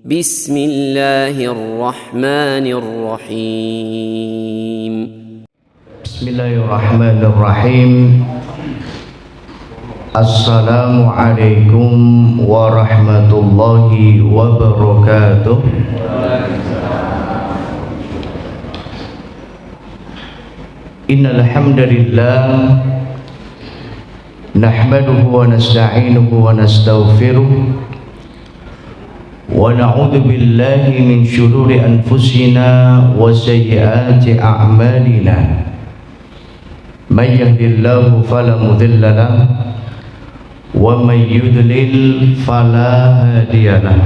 بسم الله الرحمن الرحيم بسم الله الرحمن الرحيم السلام عليكم ورحمة الله وبركاته إن الحمد لله نحمده ونستعينه ونستغفره ونعوذ بالله من شرور أنفسنا وسيئات أعمالنا من يهد الله فلا مضل له ومن يضلل فلا هادي له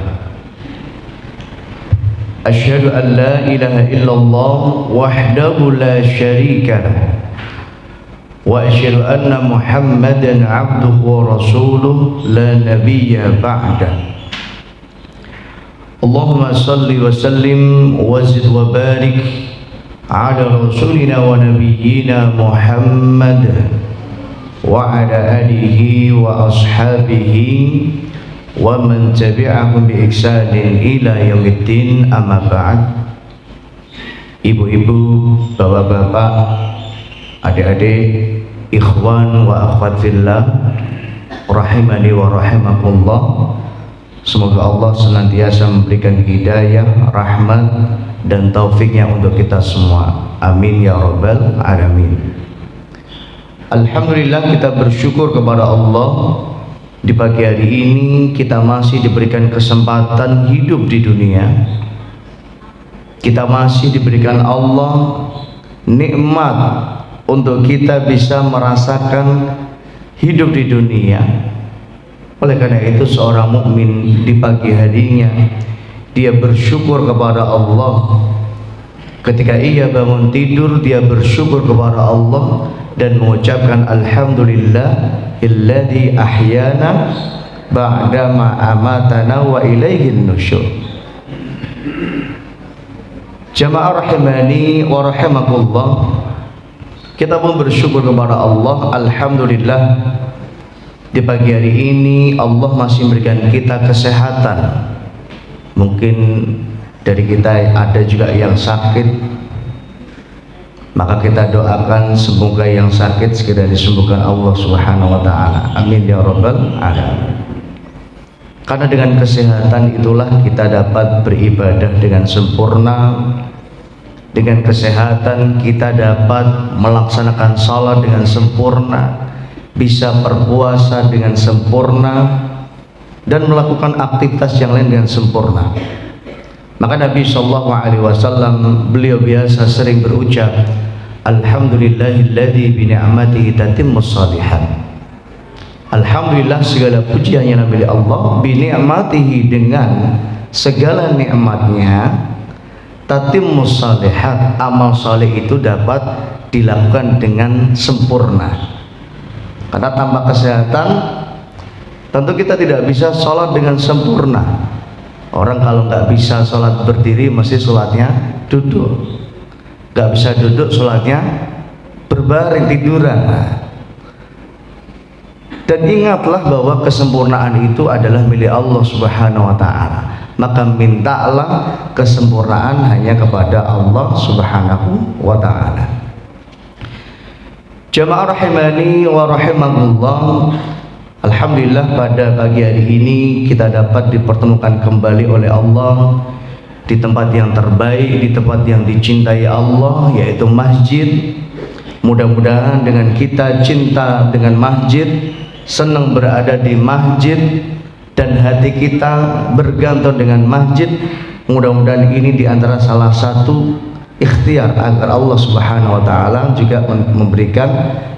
أشهد أن لا إله إلا الله وحده لا شريك له وأشهد أن محمدا عبده ورسوله لا نبي بعده اللهم صل وسلم وزد وبارك على رسولنا ونبينا محمد وعلى آله وأصحابه ومن تبعهم بإحسان إلى يوم الدين أما بعد. Ibu-ibu, bapak-bapak, adik-adik, ikhwan wa akhwat fillah, rahimani wa rahimakumullah. Semoga Allah senantiasa memberikan hidayah, rahmat dan taufiknya untuk kita semua. Amin ya rabbal alamin. Alhamdulillah, kita bersyukur kepada Allah. Di pagi hari ini kita masih diberikan kesempatan hidup di dunia. Kita masih diberikan Allah nikmat untuk kita bisa merasakan hidup di dunia. Oleh karena itu seorang mukmin di pagi harinya dia bersyukur kepada Allah. Ketika ia bangun tidur dia bersyukur kepada Allah dan mengucapkan alhamdulillah alladzi ahyana ba'dama amatana wa ilaihin nusyur. Jamaah rahimani wa rahimakumullah, kita pun bersyukur kepada Allah. Alhamdulillah, di pagi hari ini Allah masih memberikan kita kesehatan. Mungkin dari kita ada juga yang sakit, maka kita doakan semoga yang sakit segera disembuhkan Allah Subhanahu wa taala. Amin ya rabbal alamin. Karena dengan kesehatan itulah kita dapat beribadah dengan sempurna. Dengan kesehatan kita dapat melaksanakan salat dengan sempurna, bisa berpuasa dengan sempurna, dan melakukan aktivitas yang lain dengan sempurna. Maka Nabi SAW beliau biasa sering berucap, alhamdulillahilladzi bi ni'matihi tatimmus shalihat. Alhamdulillah, segala puji hanya milik Allah, bi ni'matihi, dengan segala nikmatnya, tatimmus shalihat, amal saleh itu dapat dilakukan dengan sempurna. Karena tanpa kesehatan tentu kita tidak bisa sholat dengan sempurna. Orang kalau nggak bisa sholat berdiri mesti sholatnya duduk, nggak bisa duduk sholatnya berbaring tiduran. Dan ingatlah bahwa kesempurnaan itu adalah milik Allah Subhanahu wa ta'ala. Maka mintalah kesempurnaan hanya kepada Allah Subhanahu wa ta'ala. Jamaah rahimani wa rahimakumullah, alhamdulillah pada pagi hari ini kita dapat dipertemukan kembali oleh Allah di tempat yang terbaik, di tempat yang dicintai Allah, yaitu masjid. Mudah-mudahan dengan kita cinta dengan masjid, senang berada di masjid, dan hati kita bergantung dengan masjid, mudah-mudahan ini diantara salah satu ikhtiar agar Allah Subhanahu wa ta'ala juga memberikan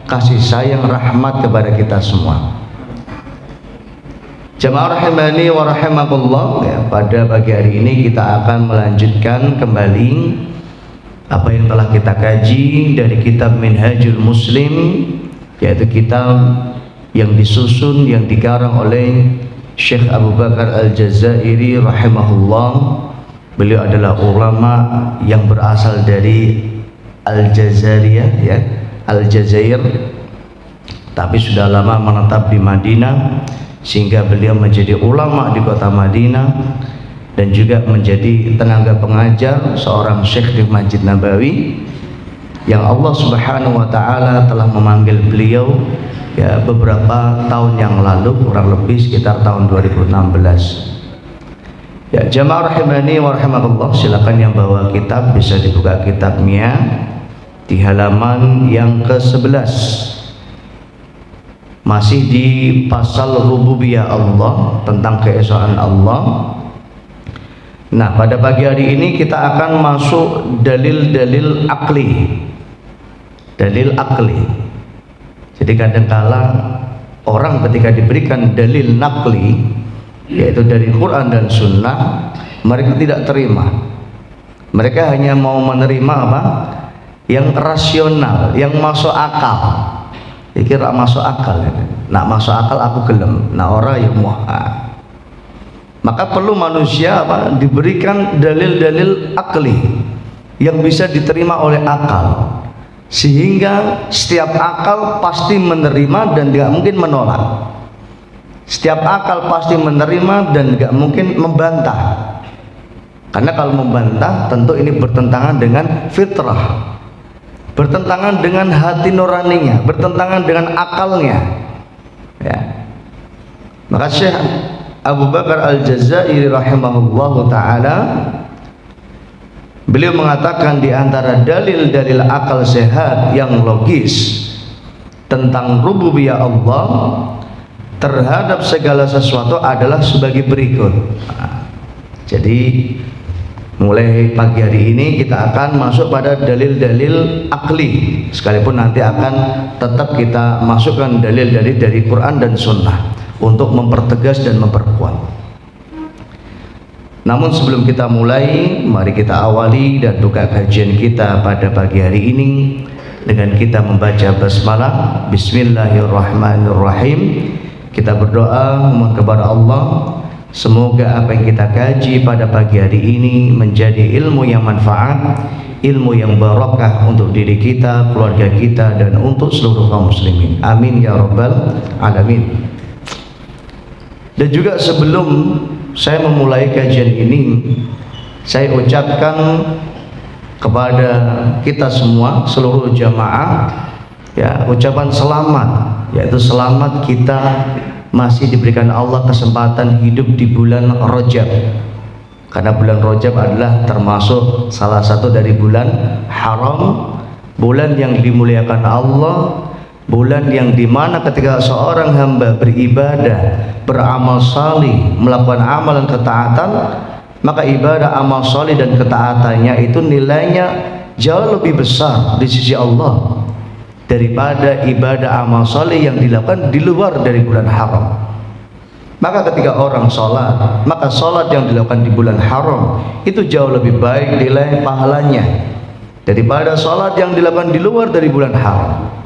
kasih sayang rahmat kepada kita semua. Jamaah rahimani wa rahimakumullah, ya, pada pagi hari ini kita akan melanjutkan kembali apa yang telah kita kaji dari kitab Minhajul Muslim, yaitu kitab yang disusun, yang dikarang oleh Syekh Abu Bakar Al-Jazairi rahimahullah. Beliau adalah ulama yang berasal dari Al-Jazairiyah, ya, Al-Jazair, tapi sudah lama menetap di Madinah sehingga beliau menjadi ulama di kota Madinah. dan juga menjadi tenaga pengajar seorang Syekh di Masjid Nabawi yang Allah Subhanahu wa taala telah memanggil beliau ya beberapa tahun yang lalu, kurang lebih sekitar tahun 2016. Ya, jamaah rahimani wa rahimakumullah, silakan yang bawa kitab bisa dibuka kitabnya di halaman yang ke-11. Masih di pasal rububiyah Allah, tentang keesaan Allah. Nah, pada pagi hari ini kita akan masuk dalil-dalil akli. Dalil akli. Jadi kadangkala orang ketika diberikan dalil nakli, yaitu dari Quran dan Sunnah, mereka tidak terima. Mereka hanya mau menerima apa? Yang rasional, yang masuk akal. Kira masuk akal ya. Nak masuk akal aku gelem, nak ora ya muha. Maka perlu manusia apa? Diberikan dalil-dalil akli yang bisa diterima oleh akal, sehingga setiap akal pasti menerima dan tidak mungkin menolak. Setiap akal pasti menerima dan tidak mungkin membantah. Karena kalau membantah tentu ini bertentangan dengan fitrah, bertentangan dengan hati nuraninya, bertentangan dengan akalnya ya. Maka Syekh Abu Bakar Al-Jazairi rahimahullahu ta'ala, beliau mengatakan di antara dalil-dalil akal sehat yang logis tentang rububiyah Allah terhadap segala sesuatu adalah sebagai berikut. Nah, jadi mulai pagi hari ini kita akan masuk pada dalil-dalil akli, sekalipun nanti akan tetap kita masukkan dalil-dalil dari Quran dan Sunnah untuk mempertegas dan memperkuat. Namun sebelum kita mulai, mari kita awali dan buka kajian kita pada pagi hari ini dengan kita membaca basmalah. Bismillahirrahmanirrahim. Kita berdoa memohon kepada Allah, semoga apa yang kita kaji pada pagi hari ini menjadi ilmu yang manfaat, ilmu yang barakah untuk diri kita, keluarga kita, dan untuk seluruh kaum muslimin. Amin ya rabbal alamin. Dan juga sebelum saya memulai kajian ini, saya ucapkan kepada kita semua, seluruh jamaah ya, ucapan selamat, yaitu selamat kita masih diberikan Allah kesempatan hidup di bulan Rajab. Karena bulan Rajab adalah termasuk salah satu dari bulan haram, bulan yang dimuliakan Allah, bulan yang dimana ketika seorang hamba beribadah, beramal salih, melakukan amalan ketaatan, maka ibadah, amal salih dan ketaatannya itu nilainya jauh lebih besar di sisi Allah daripada ibadah amal saleh yang dilakukan di luar dari bulan haram. Maka ketika orang sholat, maka sholat yang dilakukan di bulan haram itu jauh lebih baik nilai pahalanya daripada sholat yang dilakukan di luar dari bulan haram.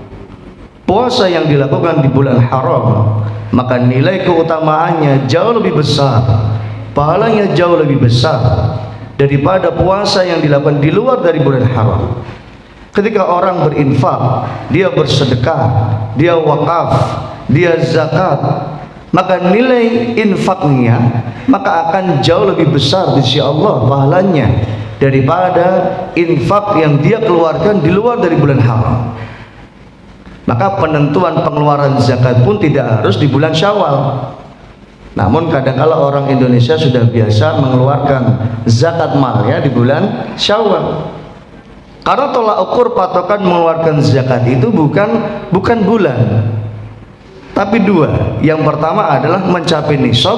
Puasa yang dilakukan di bulan haram, maka nilai keutamaannya jauh lebih besar, pahalanya jauh lebih besar daripada puasa yang dilakukan di luar dari bulan haram. Ketika orang berinfak, dia bersedekah, dia wakaf, dia zakat, maka nilai infaknya maka akan jauh lebih besar di sisi Allah pahalanya daripada infak yang dia keluarkan di luar dari bulan haram. Maka penentuan pengeluaran zakat pun tidak harus di bulan Syawal. Namun kadang-kala orang Indonesia sudah biasa mengeluarkan zakat malnya di bulan Syawal. Karena tolak ukur patokan mengeluarkan zakat itu bukan bulan, tapi dua. Yang pertama adalah mencapai nisab,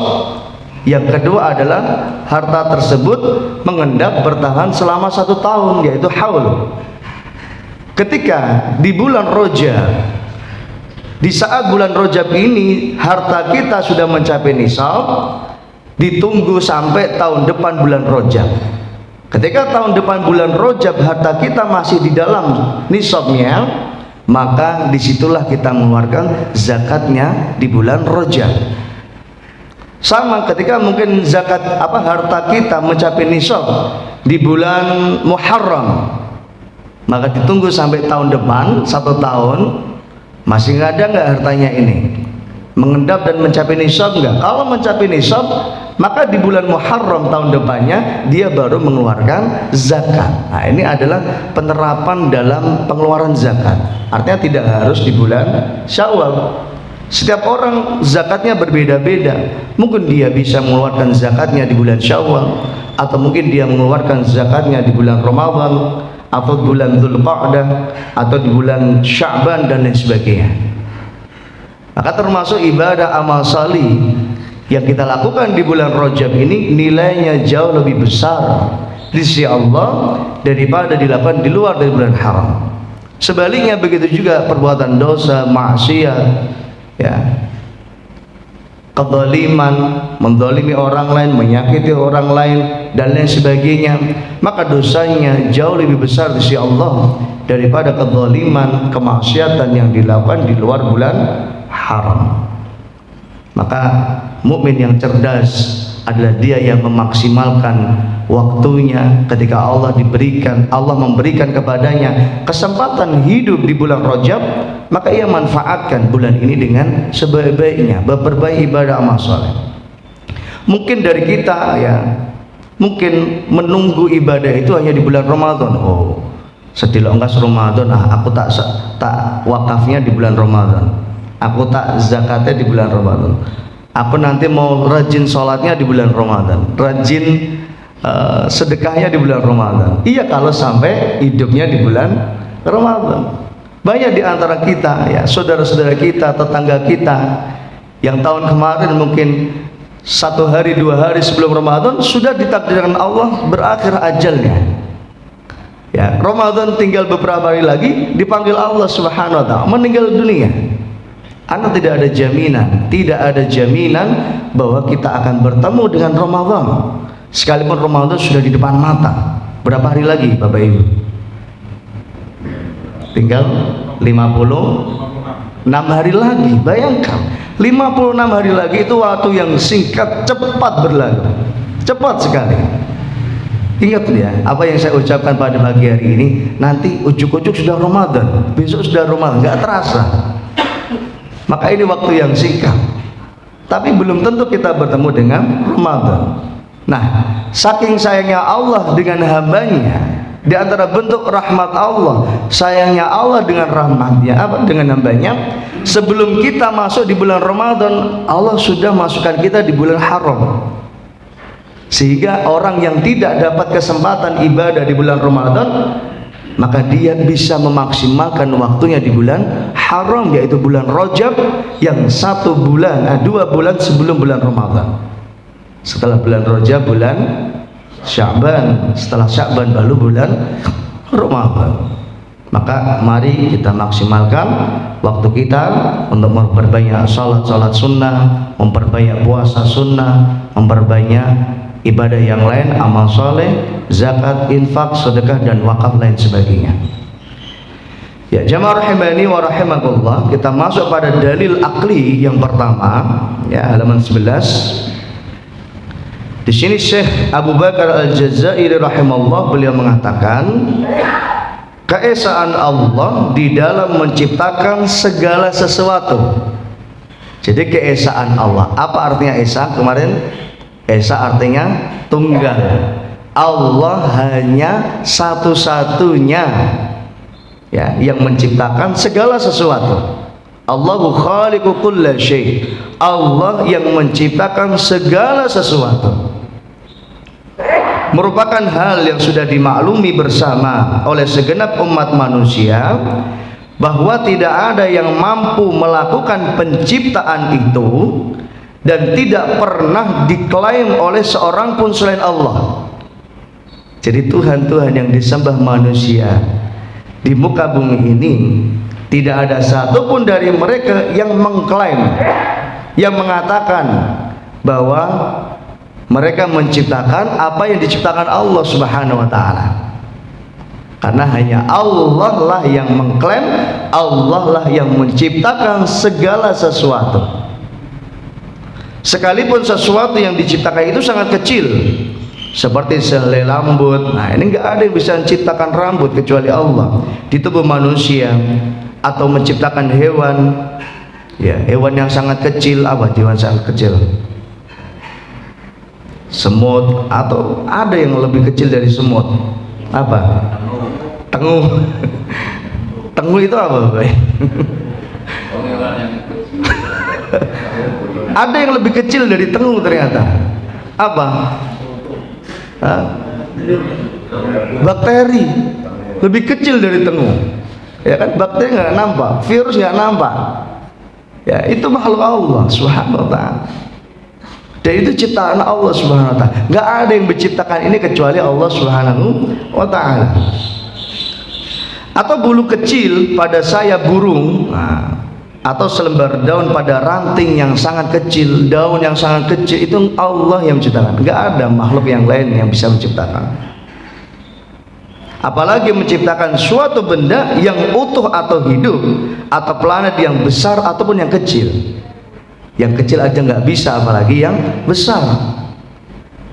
yang kedua adalah harta tersebut mengendap bertahan selama 1 tahun, yaitu haul. Ketika di bulan Rajab, di saat bulan Rajab ini harta kita sudah mencapai nisab, ditunggu sampai tahun depan bulan Rajab. Ketika tahun depan bulan Rajab harta kita masih di dalam nisabnya, maka disitulah kita mengeluarkan zakatnya di bulan Rajab. Sama ketika mungkin zakat harta kita mencapai nisab di bulan Muharram, maka ditunggu sampai tahun depan 1 tahun, masih nggak ada nggak hartanya ini, mengendap dan mencapai nisab enggak? Kalau mencapai nisab, maka di bulan Muharram tahun depannya dia baru mengeluarkan zakat. Nah, ini adalah penerapan dalam pengeluaran zakat. Artinya tidak harus di bulan Syawal. Setiap orang zakatnya berbeda-beda. Mungkin dia bisa mengeluarkan zakatnya di bulan Syawal, atau mungkin dia mengeluarkan zakatnya di bulan Ramadan, atau bulan Dzulqa'dah, atau di bulan Sya'ban dan lain sebagainya. Maka termasuk ibadah amal salih yang kita lakukan di bulan Rajab ini nilainya jauh lebih besar di sisi Allah daripada dilakukan di luar dari bulan haram. Sebaliknya begitu juga perbuatan dosa, maksiat, ya, kezaliman, menzalimi orang lain, menyakiti orang lain dan lain sebagainya, maka dosanya jauh lebih besar di sisi Allah daripada kezaliman, kemaksiatan yang dilakukan di luar bulan haram. Maka mukmin yang cerdas adalah dia yang memaksimalkan waktunya ketika Allah memberikan kepadanya kesempatan hidup di bulan Rajab, maka ia manfaatkan bulan ini dengan sebaik-baiknya, berbaik ibadah amal saleh. Mungkin dari kita ya, mungkin menunggu ibadah itu hanya di bulan Ramadan. Oh, setelah enggak Ramadan, aku tak wakafnya di bulan Ramadan, aku tak zakatnya di bulan Ramadan, aku nanti mau rajin sholatnya di bulan Ramadan, rajin sedekahnya di bulan Ramadan. Iya, kalau sampai hidupnya di bulan Ramadan. Banyak di antara kita ya, saudara-saudara kita, tetangga kita yang tahun kemarin mungkin 1 hari 2 hari sebelum Ramadan sudah ditakdirkan Allah berakhir ajalnya. Ya, Ramadan tinggal beberapa hari lagi dipanggil Allah Subhanahu wa taala meninggal dunia. Anda tidak ada jaminan bahwa kita akan bertemu dengan Ramadan. Sekalipun Ramadan sudah di depan mata. Berapa hari lagi Bapak Ibu? Tinggal 56 hari lagi. Bayangkan 56 hari lagi itu waktu yang singkat, cepat berlalu, cepat sekali. Ingat ya, apa yang saya ucapkan pada pagi hari ini, nanti ujuk-ujuk sudah Ramadan, besok sudah Ramadan, nggak terasa. Maka ini waktu yang singkat, tapi belum tentu kita bertemu dengan Ramadan. Nah, saking sayangnya Allah dengan hambanya, di antara bentuk rahmat Allah, sayangnya Allah dengan rahmatnya, dengan hambanya, sebelum kita masuk di bulan Ramadan, Allah sudah masukkan kita di bulan haram. Sehingga orang yang tidak dapat kesempatan ibadah di bulan Ramadan, maka dia bisa memaksimalkan waktunya di bulan haram, yaitu bulan Rajab, yang 2 bulan sebelum bulan Ramadan. Setelah bulan Rajab bulan Sya'ban, setelah Sya'ban baru bulan Ramadan. Maka mari kita maksimalkan waktu kita untuk memperbanyak salat sunnah, memperbanyak puasa sunnah, memperbanyak ibadah yang lain, amal soleh, zakat, infak, sedekah dan wakaf lain sebagainya. Ya, jamaah rahimani wa rahimakumullah, kita masuk pada dalil akli yang pertama, ya, halaman 11. Di sini Syekh Abu Bakar Al-Jazairi rahimahullah, beliau mengatakan keesaan Allah di dalam menciptakan segala sesuatu. Jadi keesaan Allah, apa artinya esa? Kemarin esa artinya tunggal. Allah hanya satu-satunya ya yang menciptakan segala sesuatu. Allahu khaliqu kulla syai'. Allah yang menciptakan segala sesuatu. Merupakan hal yang sudah dimaklumi bersama oleh segenap umat manusia bahwa tidak ada yang mampu melakukan penciptaan itu dan tidak pernah diklaim oleh seorang pun selain Allah. Jadi Tuhan-Tuhan yang disembah manusia di muka bumi ini, tidak ada satupun dari mereka yang mengklaim, yang mengatakan bahwa mereka menciptakan apa yang diciptakan Allah Subhanahu wa taala. Karena hanya Allah lah yang mengklaim, Allah lah yang menciptakan segala sesuatu. Sekalipun sesuatu yang diciptakan itu sangat kecil, seperti sehelai rambut. Nah, ini nggak ada yang bisa menciptakan rambut kecuali Allah di tubuh manusia, atau menciptakan hewan Ya, hewan yang sangat kecil apa? Hewan sangat kecil. Semut, atau ada yang lebih kecil dari semut. Apa? Tengu. Tengu itu apa, Pak? Ada yang lebih kecil dari tengu ternyata. Apa? Hah? Bakteri lebih kecil dari tengu. Ya kan, bakteri nggak nampak, virus nggak nampak. Ya, itu makhluk Allah Subhanahu wa ta'ala. Dan itu ciptaan Allah Subhanahu wa ta'ala. Nggak ada yang menciptakan ini kecuali Allah Subhanahu wa ta'ala. Atau bulu kecil pada sayap burung, atau selembar daun pada ranting yang sangat kecil, daun yang sangat kecil, itu Allah yang menciptakan. Nggak ada makhluk yang lain yang bisa menciptakan. Apalagi menciptakan suatu benda yang utuh atau hidup, atau planet yang besar ataupun yang kecil. Yang kecil aja nggak bisa, apalagi yang besar.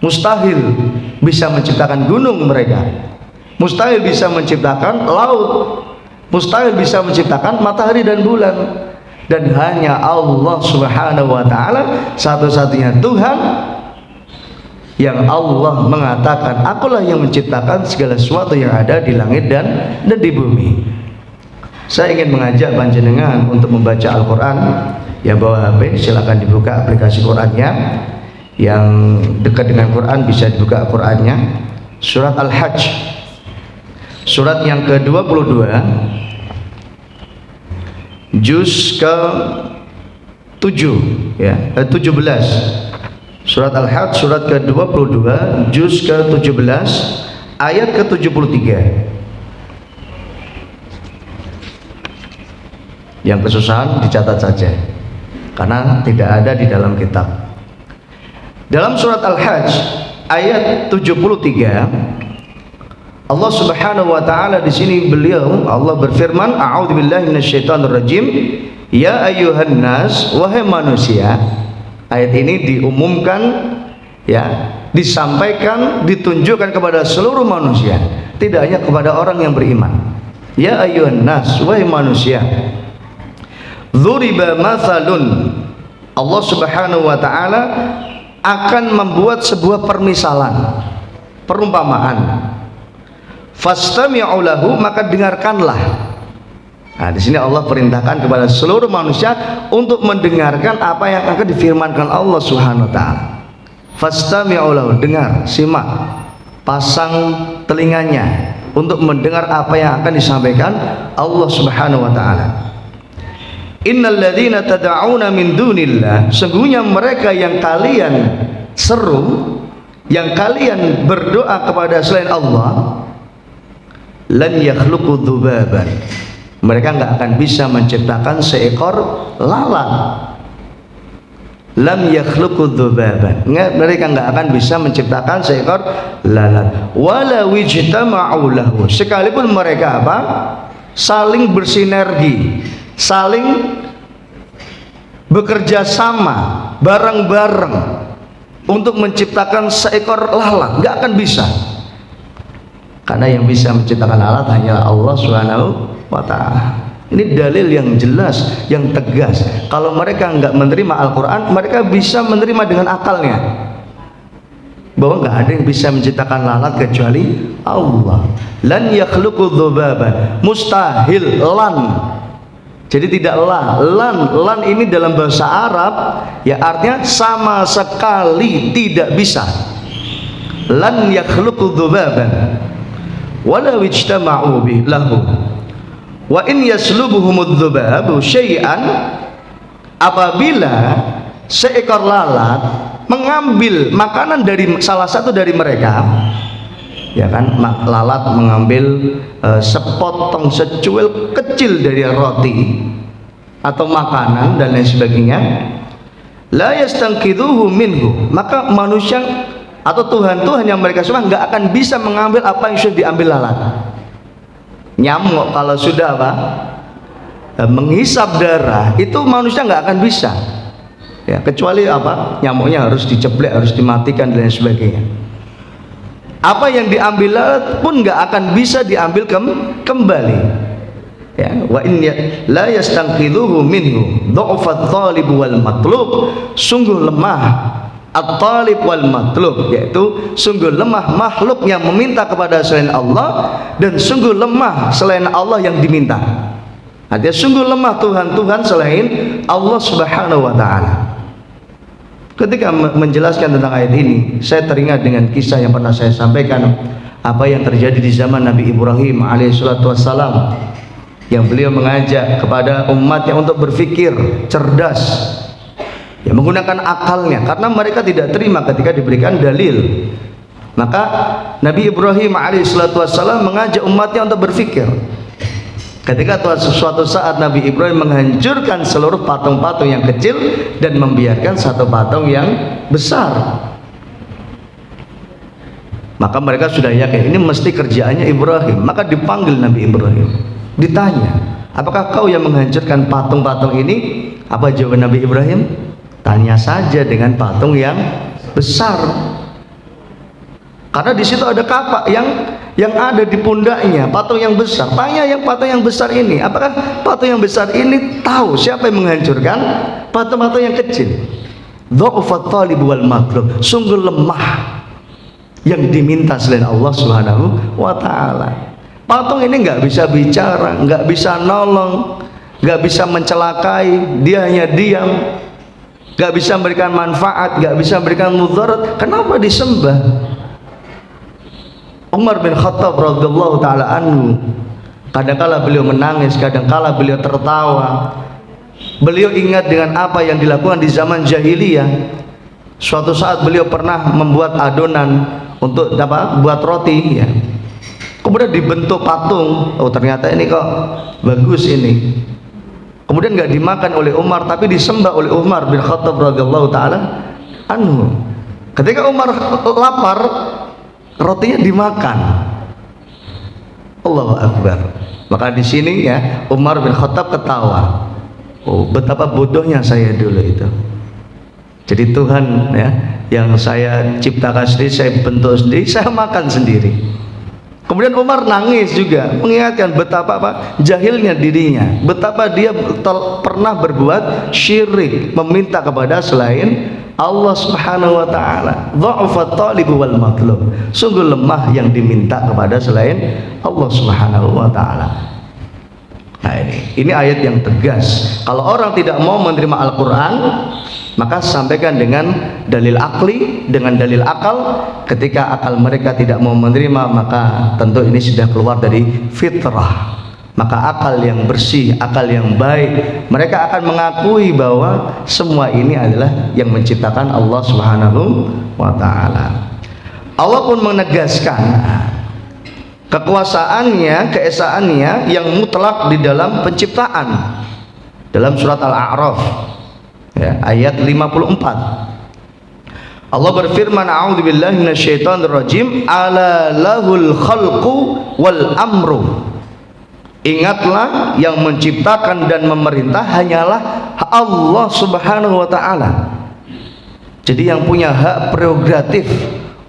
Mustahil bisa menciptakan gunung mereka, mustahil bisa menciptakan laut, mustahil bisa menciptakan matahari dan bulan. Dan hanya Allah Subhanahu wa ta'ala satu-satunya Tuhan yang Allah mengatakan, akulah yang menciptakan segala sesuatu yang ada di langit dan di bumi. Saya ingin mengajak panjenengan untuk membaca Al-Quran. Ya, bawa HP, silakan dibuka aplikasi Qurannya. Yang dekat dengan Quran bisa dibuka Qurannya. Surat Al-Hajj, surat yang ke-22, juz ke-7, ya, 17. Surat Al-Hajj surat ke-22, juz ke-17, ayat ke-73. Yang kesusahan dicatat saja, karena tidak ada di dalam kitab. Dalam surat Al-Hajj ayat 73, Allah Subhanahu wa ta'ala di sini Allah berfirman, a'udzubillahi minasyaitonirrajim, ya ayyuhan nas, wahai manusia. Ayat ini diumumkan, ya, disampaikan, ditunjukkan kepada seluruh manusia, tidak hanya kepada orang yang beriman. Ya ayyuhan nas, wahai manusia. Dzuriba mathalun, Allah Subhanahu wa ta'ala akan membuat sebuah permisalan, perumpamaan. Fastami'u lahu, maka dengarkanlah. Nah, di sini Allah perintahkan kepada seluruh manusia untuk mendengarkan apa yang akan difirmankan Allah Subhanahu wa ta'ala. Fastami'u lahu, dengar, simak, pasang telinganya untuk mendengar apa yang akan disampaikan Allah Subhanahu wa ta'ala. Innal ladzina tad'una min dunillah, sesungguhnya mereka yang kalian seru, yang kalian berdoa kepada selain Allah, lan yakhluqu dzubaban, mereka nggak akan bisa menciptakan seekor lalat. Lam yakhluqu dzubaban, mereka nggak akan bisa menciptakan seekor lalat. Wala wijtama'u lahu, sekalipun mereka apa? Saling bersinergi, saling bekerja sama bareng-bareng untuk menciptakan seekor lalat, nggak akan bisa. Karena yang bisa menciptakan lalat hanya Allah Subhanahu wa ta'ala. Ini dalil yang jelas, yang tegas. Kalau mereka nggak menerima Al-Quran, mereka bisa menerima dengan akalnya bahwa nggak ada yang bisa menciptakan lalat kecuali Allah. Lan yakhluqu dzubaban, mustahil, lan. Jadi tidak lan ini dalam bahasa Arab ya artinya sama sekali tidak bisa. Lan yakhluqu dzubaban wala wijtama'u bihi lahu wa in yaslubuhumudz dzubabu syai'an, apabila seekor lalat mengambil makanan dari salah satu dari mereka, ya kan, lalat mengambil sepotong, secuil kecil dari roti atau makanan dan lain sebagainya, la yastanqidhuhu minhu, maka manusia atau Tuhan yang mereka semua nggak akan bisa mengambil apa yang sudah diambil lalat. Nyamuk kalau sudah apa? Menghisap darah, itu manusia nggak akan bisa, ya, kecuali apa? Nyamuknya harus diceplek, harus dimatikan dan lain sebagainya. Apa yang diambil lalat pun nggak akan bisa diambil kembali. Ya, wa in la yastanqidhuhu minhu dha'fa at-talib wal matlub. Sungguh lemah at-talib wal matlub, yaitu sungguh lemah makhluk yang meminta kepada selain Allah, dan sungguh lemah selain Allah yang diminta. Artinya sungguh lemah Tuhan selain Allah Subhanahu wa taala. Ketika menjelaskan tentang ayat ini, saya teringat dengan kisah yang pernah saya sampaikan, apa yang terjadi di zaman Nabi Ibrahim alaihissalatu wassalam, yang beliau mengajak kepada umatnya untuk berpikir cerdas, ya, menggunakan akalnya, karena mereka tidak terima ketika diberikan dalil. Maka Nabi Ibrahim alaihissalatu wassalam mengajak umatnya untuk berpikir. Ketika suatu saat Nabi Ibrahim menghancurkan seluruh patung-patung yang kecil dan membiarkan satu patung yang besar, maka mereka sudah yakin ini mesti kerjaannya Ibrahim. Maka dipanggil Nabi Ibrahim, ditanya, apakah kau yang menghancurkan patung-patung ini? Apa jawaban Nabi Ibrahim? Tanya saja dengan patung yang besar, karena di situ ada kapak yang ada di pundaknya, patung yang besar. Tanya yang patung yang besar ini, apakah patung yang besar ini tahu siapa yang menghancurkan patung-patung yang kecil? Dha'fat talib wal matlub, sungguh lemah yang diminta selain Allah Subhanahu wa taala. Patung ini nggak bisa bicara, nggak bisa nolong, nggak bisa mencelakai, dia hanya diam, nggak bisa memberikan manfaat, nggak bisa memberikan mudarat. Kenapa disembah? Umar bin Khattab radhiyallahu taala anhu, kadangkala beliau menangis, kadangkala beliau tertawa. Beliau ingat dengan apa yang dilakukan di zaman jahiliyah. Suatu saat beliau pernah membuat adonan untuk buat roti, ya. Kemudian dibentuk patung. Oh, ternyata ini kok bagus ini. Kemudian nggak dimakan oleh Umar, tapi disembah oleh Umar bin Khattab radhiyallahu taala anhu. Ketika Umar lapar, rotinya dimakan. Allahu Akbar. Maka di sini, ya, Umar bin Khattab ketawa. Oh, betapa bodohnya saya dulu itu. Jadi Tuhan, ya, yang saya ciptakan sendiri, saya bentuk sendiri, saya makan sendiri. Kemudian Umar nangis juga, mengingatkan betapa jahilnya dirinya, betapa dia pernah berbuat syirik, meminta kepada selain Allah Subhanahu wa taala. Dha'fat talib wal matlub, sungguh lemah yang diminta kepada selain Allah Subhanahu wa taala. Nah, ini ayat yang tegas. Kalau orang tidak mau menerima Al-Qur'an, maka sampaikan dengan dalil akli, dengan dalil akal. Ketika akal mereka tidak mau menerima, maka tentu ini sudah keluar dari fitrah. Maka akal yang bersih, akal yang baik, mereka akan mengakui bahwa semua ini adalah yang menciptakan Allah Subhanahu wa taala. Allah pun menegaskan kekuasaannya, keesaannya yang mutlak di dalam penciptaan. Dalam surat Al-A'raf, ya, ayat 54, Allah berfirman, a'udzubillahi minasyaitonirrajim, ala lahul khalqu wal amru. Ingatlah, yang menciptakan dan memerintah hanyalah Allah Subhanahu wa taala. Jadi yang punya hak prerogatif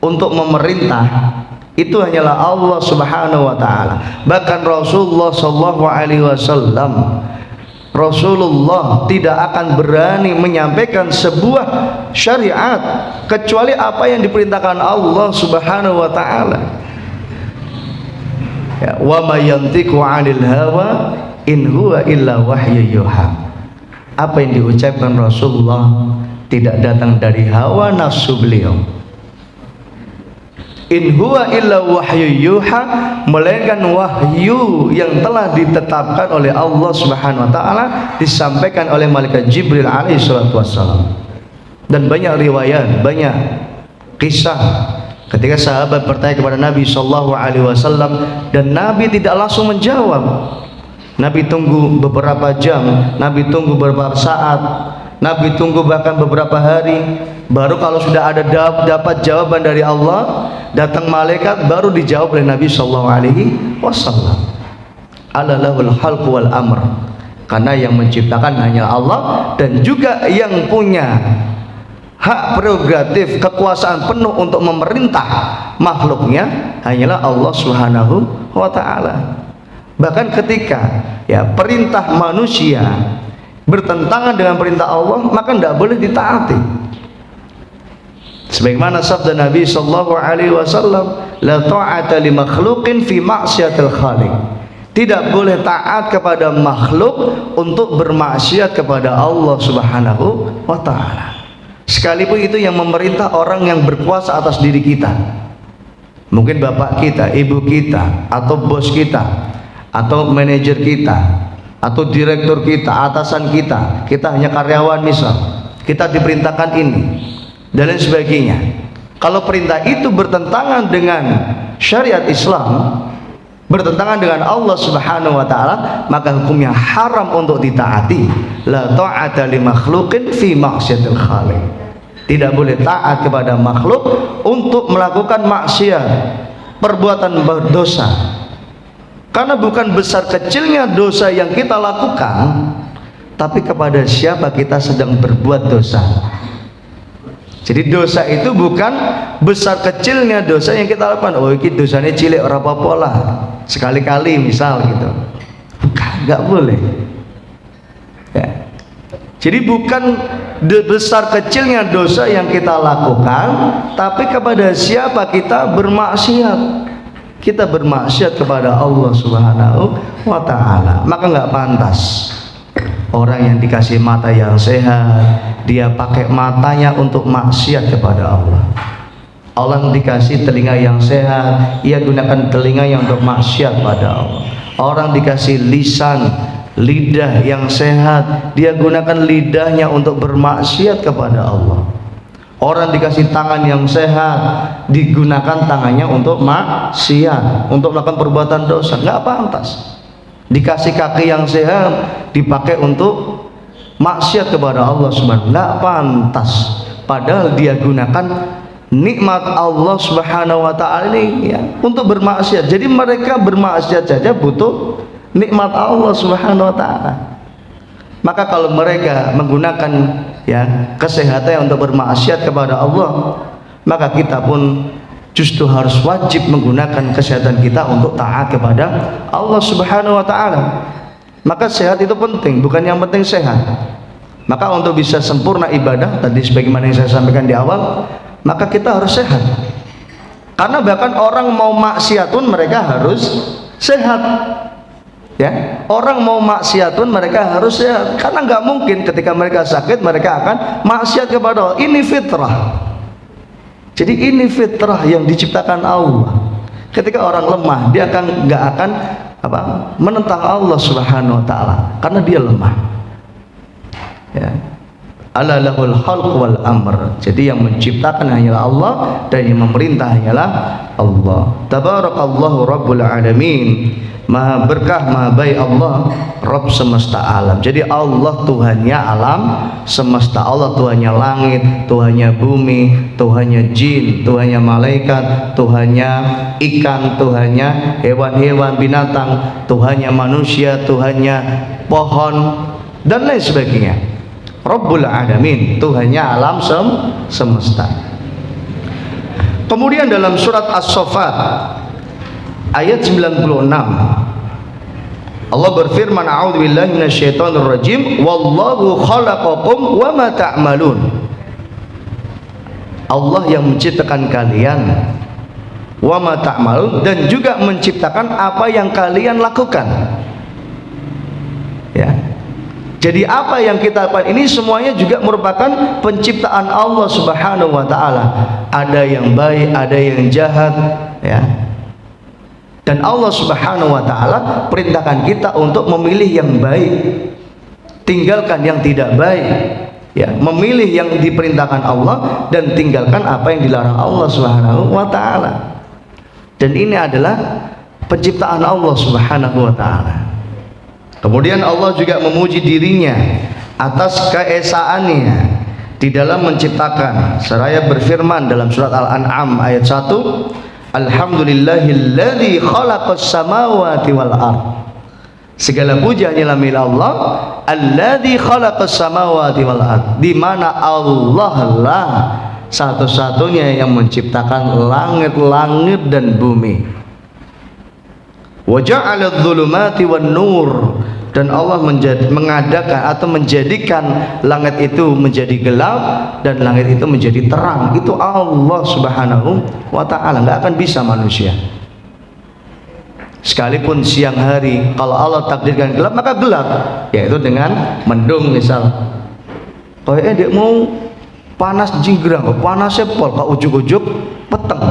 untuk memerintah itu hanyalah Allah Subhanahu wa taala. Bahkan Rasulullah sallallahu alaihi wasallam, Rasulullah tidak akan berani menyampaikan sebuah syariat kecuali apa yang diperintahkan Allah Subhanahu wa taala. Ya, wa may yantiqu 'anil hawa in huwa illa wahyu yuha. Apa yang diucapkan Rasulullah tidak datang dari hawa nafsu beliau. In huwa illa wahyu yuha, melainkan wahyu yang telah ditetapkan oleh Allah Subhanahu wa taala, disampaikan oleh malaikat Jibril alaihi salatu wassalam. Dan banyak riwayat, banyak kisah ketika sahabat bertanya kepada Nabi sallallahu alaihi wasallam dan Nabi tidak langsung menjawab. Nabi tunggu beberapa jam, Nabi tunggu beberapa saat, Nabi tunggu bahkan beberapa hari, baru kalau sudah ada dapat jawaban dari Allah, datang malaikat, baru dijawab oleh Nabi sallallahu alaihi wasallam. Ala lahul khalqu wal amr, karena yang menciptakan hanya Allah, dan juga yang punya hak prerogatif, kekuasaan penuh untuk memerintah makhluknya hanyalah Allah Subhanahu wa taala. Bahkan ketika perintah manusia bertentangan dengan perintah Allah, maka tidak boleh ditaati. Sebagaimana sabda Nabi sallallahu alaihi wasallam, la ta'ata li makhluqin fi ma'siyatil khaliq. Tidak boleh taat kepada makhluk untuk bermaksiat kepada Allah Subhanahu wa taala. Sekalipun itu yang memerintah orang yang berkuasa atas diri kita. Mungkin bapak kita, ibu kita, atau bos kita, atau manajer kita, atau direktur kita, atasan kita. Kita hanya karyawan misal. Kita diperintahkan ini dan lain sebagainya. Kalau perintah itu bertentangan dengan syariat Islam, bertentangan dengan Allah Subhanahu wa taala, maka hukumnya haram untuk ditaati. La ta'ata li makhluqin fi ma'siyatil khaliq. Tidak boleh taat kepada makhluk untuk melakukan maksiat, perbuatan berdosa. Karena bukan besar kecilnya dosa yang kita lakukan, tapi kepada siapa kita sedang berbuat dosa. Jadi dosa itu bukan besar kecilnya dosa yang kita lakukan. Oh, ini dosanya cilik ora apa-apa lah, sekali-kali misal gitu. Bukan, nggak boleh ya. Jadi bukan besar kecilnya dosa yang kita lakukan, tapi kepada siapa kita bermaksiat. Kita bermaksiat kepada Allah Subhanahu wa ta'ala. Maka nggak pantas orang yang dikasih mata yang sehat, dia pakai matanya untuk maksiat kepada Allah. Allah dikasih telinga yang sehat, ia gunakan telinganya untuk maksiat pada Allah. Orang dikasih lisan, lidah yang sehat, dia gunakan lidahnya untuk bermaksiat kepada Allah. Orang dikasih tangan yang sehat, digunakan tangannya untuk maksiat, untuk melakukan perbuatan dosa. Nggak pantas. Dikasih kaki yang sehat, dipakai untuk maksiat kepada Allah Subhanahu. Nggak pantas. Padahal dia gunakan nikmat Allah Subhanahu wa ta'ala ini untuk bermaksiat. Jadi mereka bermaksiat saja butuh nikmat Allah Subhanahu wa ta'ala. Maka kalau mereka menggunakan kesehatan untuk bermaksiat kepada Allah, maka kita pun justru harus wajib menggunakan kesehatan kita untuk taat kepada Allah Subhanahu wa ta'ala. Maka sehat itu penting, bukan yang penting sehat. Maka untuk bisa sempurna ibadah tadi sebagaimana yang saya sampaikan di awal, maka kita harus sehat. Karena bahkan orang mau maksiat pun mereka harus sehat. Ya, orang mau maksiat pun mereka harus sehat. Karena nggak mungkin ketika mereka sakit mereka akan maksiat kepada Allah. Ini fitrah. Jadi ini fitrah yang diciptakan Allah. Ketika orang lemah, dia nggak akan menentang Allah Subhanahu wa ta'ala karena dia lemah. Ya. Ala lahul khalq wal amr. Jadi yang menciptakan hanyalah Allah dan yang memerintah hanyalah Allah. Tabarakallahu rabbul alamin. Maha berkah, maha baik Allah, Rabb semesta alam. Jadi Allah Tuhannya alam semesta. Allah Tuhannya langit, Tuhannya bumi, Tuhannya jin, Tuhannya malaikat, Tuhannya ikan, Tuhannya hewan-hewan binatang, Tuhannya manusia, Tuhannya pohon dan lain sebagainya. Rabbul alamin, Tuhannya alam semesta. Kemudian dalam surat As-Saffat ayat 96 Allah berfirman, a'udzubillahi minasyaitonirrajim, wallahu khalaqakum wa ma ta'malun. Allah yang menciptakan kalian, wa ma ta'malun, dan juga menciptakan apa yang kalian lakukan. Ya. Jadi apa yang kita lakukan ini semuanya juga merupakan penciptaan Allah Subhanahu wa ta'ala. Ada yang baik, ada yang jahat, ya. Dan Allah Subhanahu wa ta'ala perintahkan kita untuk memilih yang baik, tinggalkan yang tidak baik, ya, memilih yang diperintahkan Allah dan tinggalkan apa yang dilarang Allah Subhanahu wa ta'ala. Dan ini adalah penciptaan Allah Subhanahu wa ta'ala. Kemudian Allah juga memuji dirinya atas keesaannya di dalam menciptakan, seraya berfirman dalam surat Al-An'am ayat 1, alhamdulillahilladzi khalaqas samawati wal ard. Segala puji hanyalah milik Allah, alladzi khalaqas samawati wal ard, di mana Allah lah satu-satunya yang menciptakan langit-langit dan bumi. Wa ja'ala adh-dhulumati wan-nur, dan Allah mengadakan atau menjadikan langit itu menjadi gelap dan langit itu menjadi terang. Itu Allah Subhanahu wa ta'ala, nggak akan bisa manusia. Sekalipun siang hari, kalau Allah takdirkan gelap maka gelap, yaitu dengan mendung misal. Kayaknya dia mau panas jinggrang, panasnya pol, kok ujuk-ujuk peteng.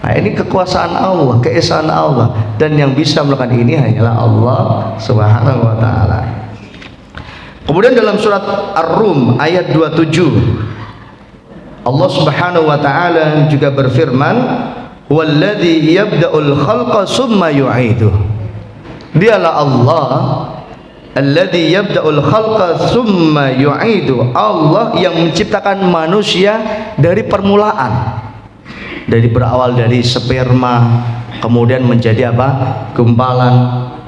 Nah, ini kekuasaan Allah, keesaan Allah, dan yang bisa melakukan ini hanyalah Allah Subhanahu wa ta'ala. Kemudian dalam surat Ar-Rum ayat 27, Allah Subhanahu wa ta'ala juga berfirman, "Walladzi yabda'ul khalqa tsumma yu'iduh." Dialah Allah alladzi yabda'ul khalqa tsumma yu'iduh. Allah yang menciptakan manusia dari permulaan. Dari berawal dari sperma, kemudian menjadi apa? Gumpalan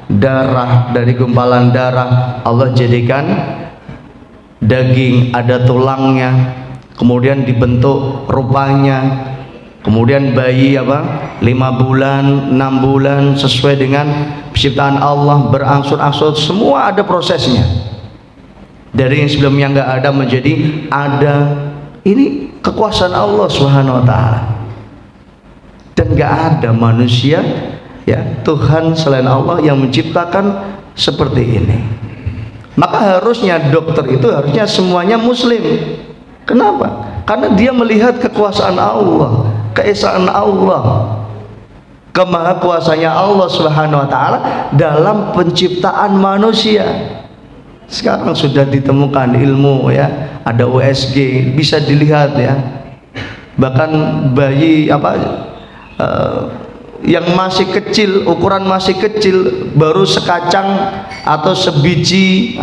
darah. Dari gumpalan darah Allah jadikan daging, ada tulangnya, kemudian dibentuk rupanya, kemudian bayi apa? 5 bulan, 6 bulan, sesuai dengan penciptaan Allah, berangsur-angsur, semua ada prosesnya. Dari yang sebelumnya nggak ada menjadi ada. Ini kekuasaan Allah Subhanahu wa ta'ala. Dan gak ada manusia, ya, Tuhan selain Allah yang menciptakan seperti ini. Maka harusnya dokter itu harusnya semuanya muslim. Kenapa? Karena dia melihat kekuasaan Allah, keesaan Allah, kemahakuasanya Allah Subhanahu wa ta'ala dalam penciptaan manusia. Sekarang sudah ditemukan ilmu, ya, ada USG, bisa dilihat, ya. Bahkan bayi apa yang masih kecil, ukuran masih kecil, baru sekacang atau sebiji,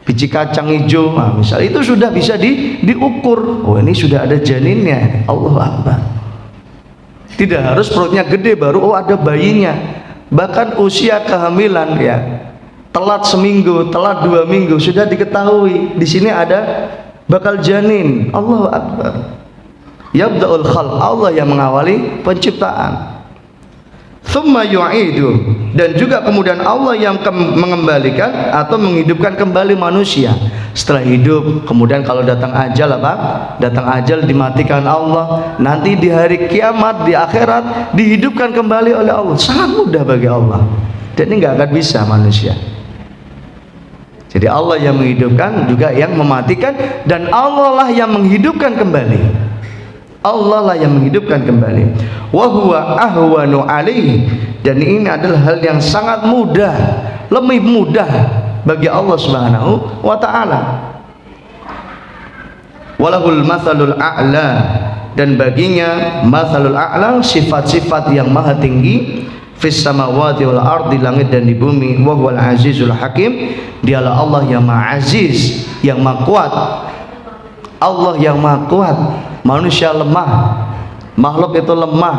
biji kacang hijau, misal itu sudah bisa diukur. Oh, ini sudah ada janinnya. Allahu Akbar. Tidak harus perutnya gede baru ada bayinya. Bahkan usia kehamilan, ya, telat seminggu, telat 2 minggu sudah diketahui di sini ada bakal janin. Allahu Akbar. Yabda'ul khalq, Allah yang mengawali penciptaan. Tsumma yu'idu, dan juga kemudian Allah yang mengembalikan atau menghidupkan kembali manusia setelah hidup. Kemudian kalau datang ajal apa? Datang ajal dimatikan Allah. Nanti di hari kiamat, di akhirat dihidupkan kembali oleh Allah. Sangat mudah bagi Allah. Dan ini nggak akan bisa manusia. Jadi Allah yang menghidupkan, juga yang mematikan, dan Allah lah yang menghidupkan kembali. Allah lah yang menghidupkan kembali. Wa huwa ahwanu alaihi, dan ini adalah hal yang sangat mudah, lebih mudah bagi Allah Subhanahu wa ta'ala. Walahul matsalul a'la, dan baginya matsalul a'la, sifat-sifat yang maha tinggi, fis samawati wal ardi, langit dan di bumi. Wa huwal azizul hakim, dialah Allah yang maha aziz, yang maha kuat. Allah yang maha kuat. Manusia lemah, makhluk itu lemah,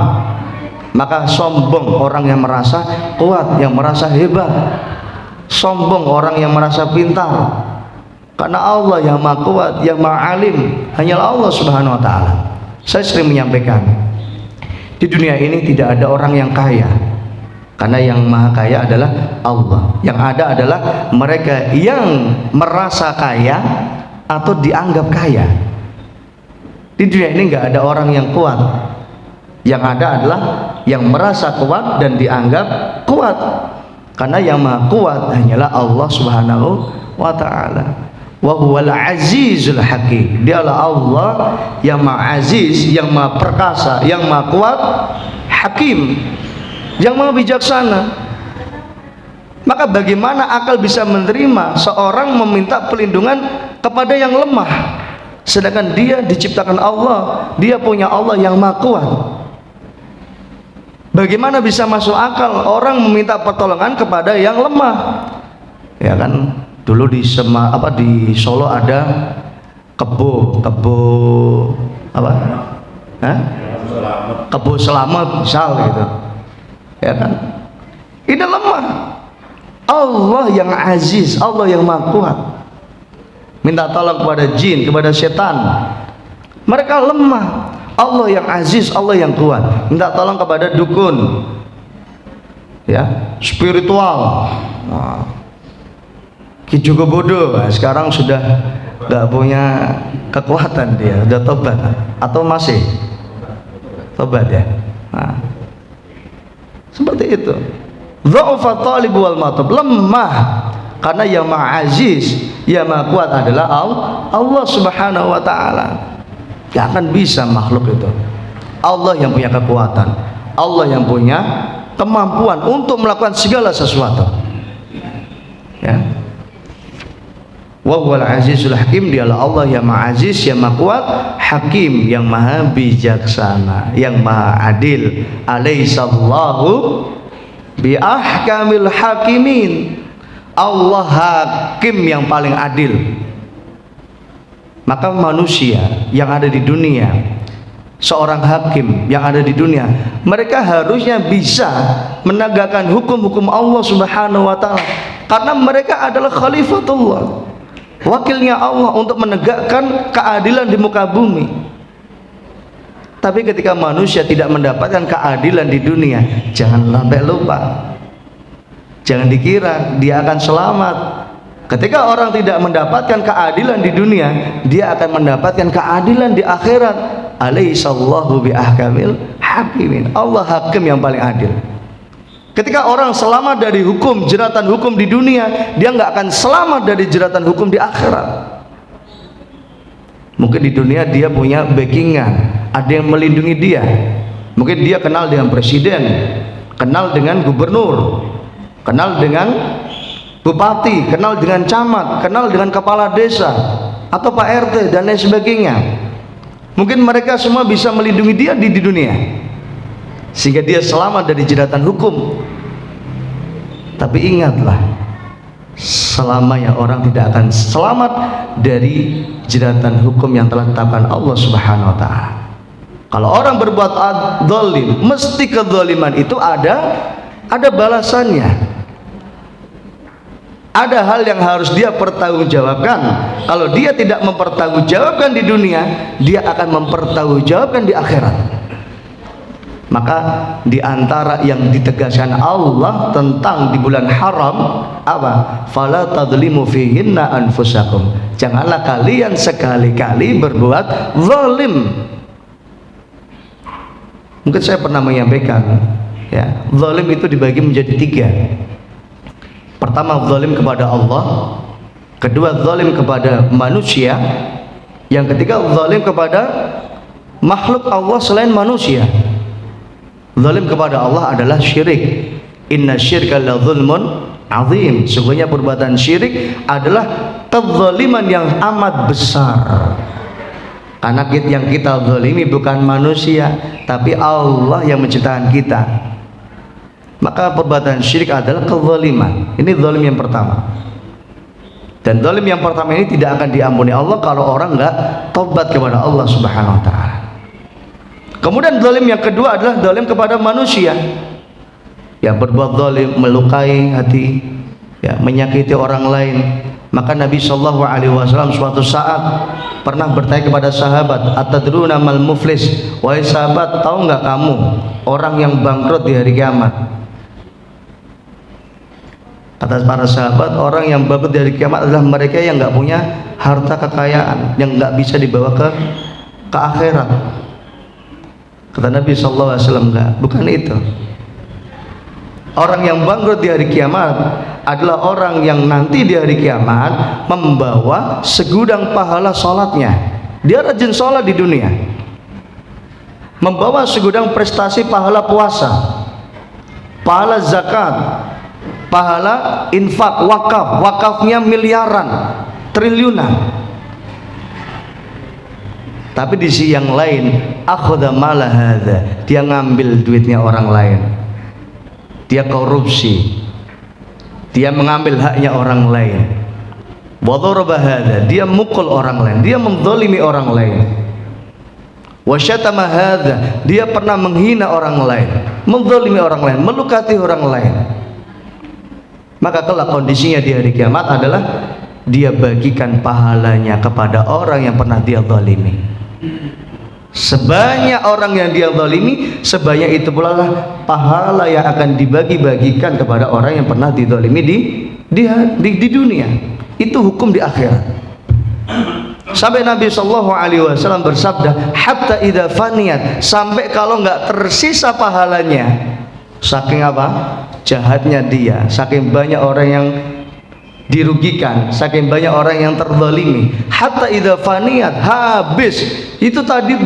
maka sombong orang yang merasa kuat, yang merasa hebat. Sombong orang yang merasa pintar. Karena Allah yang maha kuat, yang maha alim, hanyalah Allah Subhanahu wa ta'ala. Saya sering menyampaikan, di dunia ini tidak ada orang yang kaya, karena yang maha kaya adalah Allah. Yang ada adalah mereka yang merasa kaya atau dianggap kaya. Di dunia ini nggak ada orang yang kuat. Yang ada adalah yang merasa kuat dan dianggap kuat. Karena yang maha kuat hanyalah Allah Subhanahu wa ta'ala. Wa huwal azizul hakim. Dialah Allah yang maha aziz, yang maha perkasa, yang maha kuat, hakim, yang maha bijaksana. Maka bagaimana akal bisa menerima seorang meminta perlindungan kepada yang lemah, sedangkan dia diciptakan Allah, dia punya Allah yang maha kuat? Bagaimana bisa masuk akal orang meminta pertolongan kepada yang lemah? Ya kan, dulu di Solo ada kebo apa? Kebo Selamat misal gitu. Ya kan? Ini lemah. Allah yang aziz, Allah yang maha kuat. Minta tolong kepada jin, kepada setan, mereka lemah. Allah yang aziz, Allah yang kuat. Minta tolong kepada dukun, ya, spiritual. Nah, Ki Jogobodo sekarang sudah nggak punya kekuatan, dia udah tobat atau masih tobat ya. Nah, seperti itu. Dha'ufa talib wal matlub, lemah, karena yang Maha Aziz, yang Maha Kuat adalah Allah Subhanahu wa taala. Gak akan bisa makhluk itu. Allah yang punya kekuatan, Allah yang punya kemampuan untuk melakukan segala sesuatu. Ya. Wa huwal azizul hakim, dialah Allah yang Maha Aziz, yang Maha Kuat, Hakim yang Maha bijaksana, yang Maha adil. Alaihissallahu bi ahkamil hakimin. Allah hakim yang paling adil. Maka manusia yang ada di dunia, seorang hakim yang ada di dunia, mereka harusnya bisa menegakkan hukum-hukum Allah Subhanahu wa taala, karena mereka adalah khalifatullah, wakilnya Allah untuk menegakkan keadilan di muka bumi. Tapi ketika manusia tidak mendapatkan keadilan di dunia, jangan sampai lupa, jangan dikira dia akan selamat. Ketika orang tidak mendapatkan keadilan di dunia, dia akan mendapatkan keadilan di akhirat. Alaihissallahu bi ahkamil hakimin. Allah hakim yang paling adil. Ketika orang selamat dari hukum, jeratan hukum di dunia, dia nggak akan selamat dari jeratan hukum di akhirat. Mungkin di dunia dia punya backingan, ada yang melindungi dia. Mungkin dia kenal dengan presiden, kenal dengan gubernur, kenal dengan bupati, kenal dengan camat, kenal dengan kepala desa atau Pak RT dan lain sebagainya. Mungkin mereka semua bisa melindungi dia di dunia, sehingga dia selamat dari jeratan hukum. Tapi ingatlah, selamanya orang tidak akan selamat dari jeratan hukum yang telah ditetapkan Allah Subhanahu wa taala. Kalau orang berbuat zalim, mesti kezaliman itu ada balasannya. Ada hal yang harus dia pertanggungjawabkan. Kalau dia tidak mempertanggungjawabkan di dunia, dia akan mempertanggungjawabkan di akhirat. Maka di antara yang ditegaskan Allah tentang di bulan haram apa? Fala tadzlimu fihinna anfusakum. Janganlah kalian sekali-kali berbuat zalim. Mungkin saya pernah menyampaikan, ya, zalim itu dibagi menjadi 3. Pertama, zalim kepada Allah. Kedua, zalim kepada manusia. Yang ketiga, zalim kepada makhluk Allah selain manusia. Zalim kepada Allah adalah syirik. Inna syirka la zulmun azim. Sesungguhnya perbuatan syirik adalah kezaliman yang amat besar. Karena yang kita zalimi bukan manusia, tapi Allah yang menciptakan kita. Maka perbuatan syirik adalah kezaliman. Ini zalim yang pertama. Dan zalim yang pertama ini tidak akan diampuni Allah kalau orang enggak tobat kepada Allah Subhanahu wa taala. Kemudian zalim yang kedua adalah zalim kepada manusia. Yang berbuat zalim, melukai hati, ya, menyakiti orang lain. Maka Nabi sallallahu alaihi wasallam suatu saat pernah bertanya kepada sahabat, "Atadruna mal muflis?" Wahai sahabat, tahu enggak kamu orang yang bangkrut di hari kiamat? Kata para sahabat, orang yang bangkrut dari kiamat adalah mereka yang nggak punya harta kekayaan, yang nggak bisa dibawa ke akhirat. Kata Nabi sallallahu alaihi wasallam, enggak, bukan itu. Orang yang bangkrut di hari kiamat adalah orang yang nanti di hari kiamat membawa segudang pahala sholatnya. Dia rajin sholat di dunia, membawa segudang prestasi pahala puasa, pahala zakat, pahala infak, wakaf, wakafnya miliaran, triliunan. Tapi di sisi yang lain, akhadha mala hadza, dia ngambil duitnya orang lain, dia korupsi, dia mengambil haknya orang lain. Wa dharaba hadza, dia mukul orang lain, dia menzalimi orang lain. Wa syatama hadza, dia pernah menghina orang lain, menzalimi orang lain, melukati orang lain. Maka kelak kondisinya di hari kiamat adalah dia bagikan pahalanya kepada orang yang pernah dia zalimi. Sebanyak orang yang dia zalimi, sebanyak itu pula lah pahala yang akan dibagi-bagikan kepada orang yang pernah dizalimi di dunia. Itu hukum di akhirat. Sampai Nabi Shallallahu Alaihi Wasallam bersabda, hatta idza faniyat, sampai kalau nggak tersisa pahalanya, saking apa? Jahatnya dia, saking banyak orang yang dirugikan, saking banyak orang yang terzalimi, hatta idza faniyat, habis itu tadi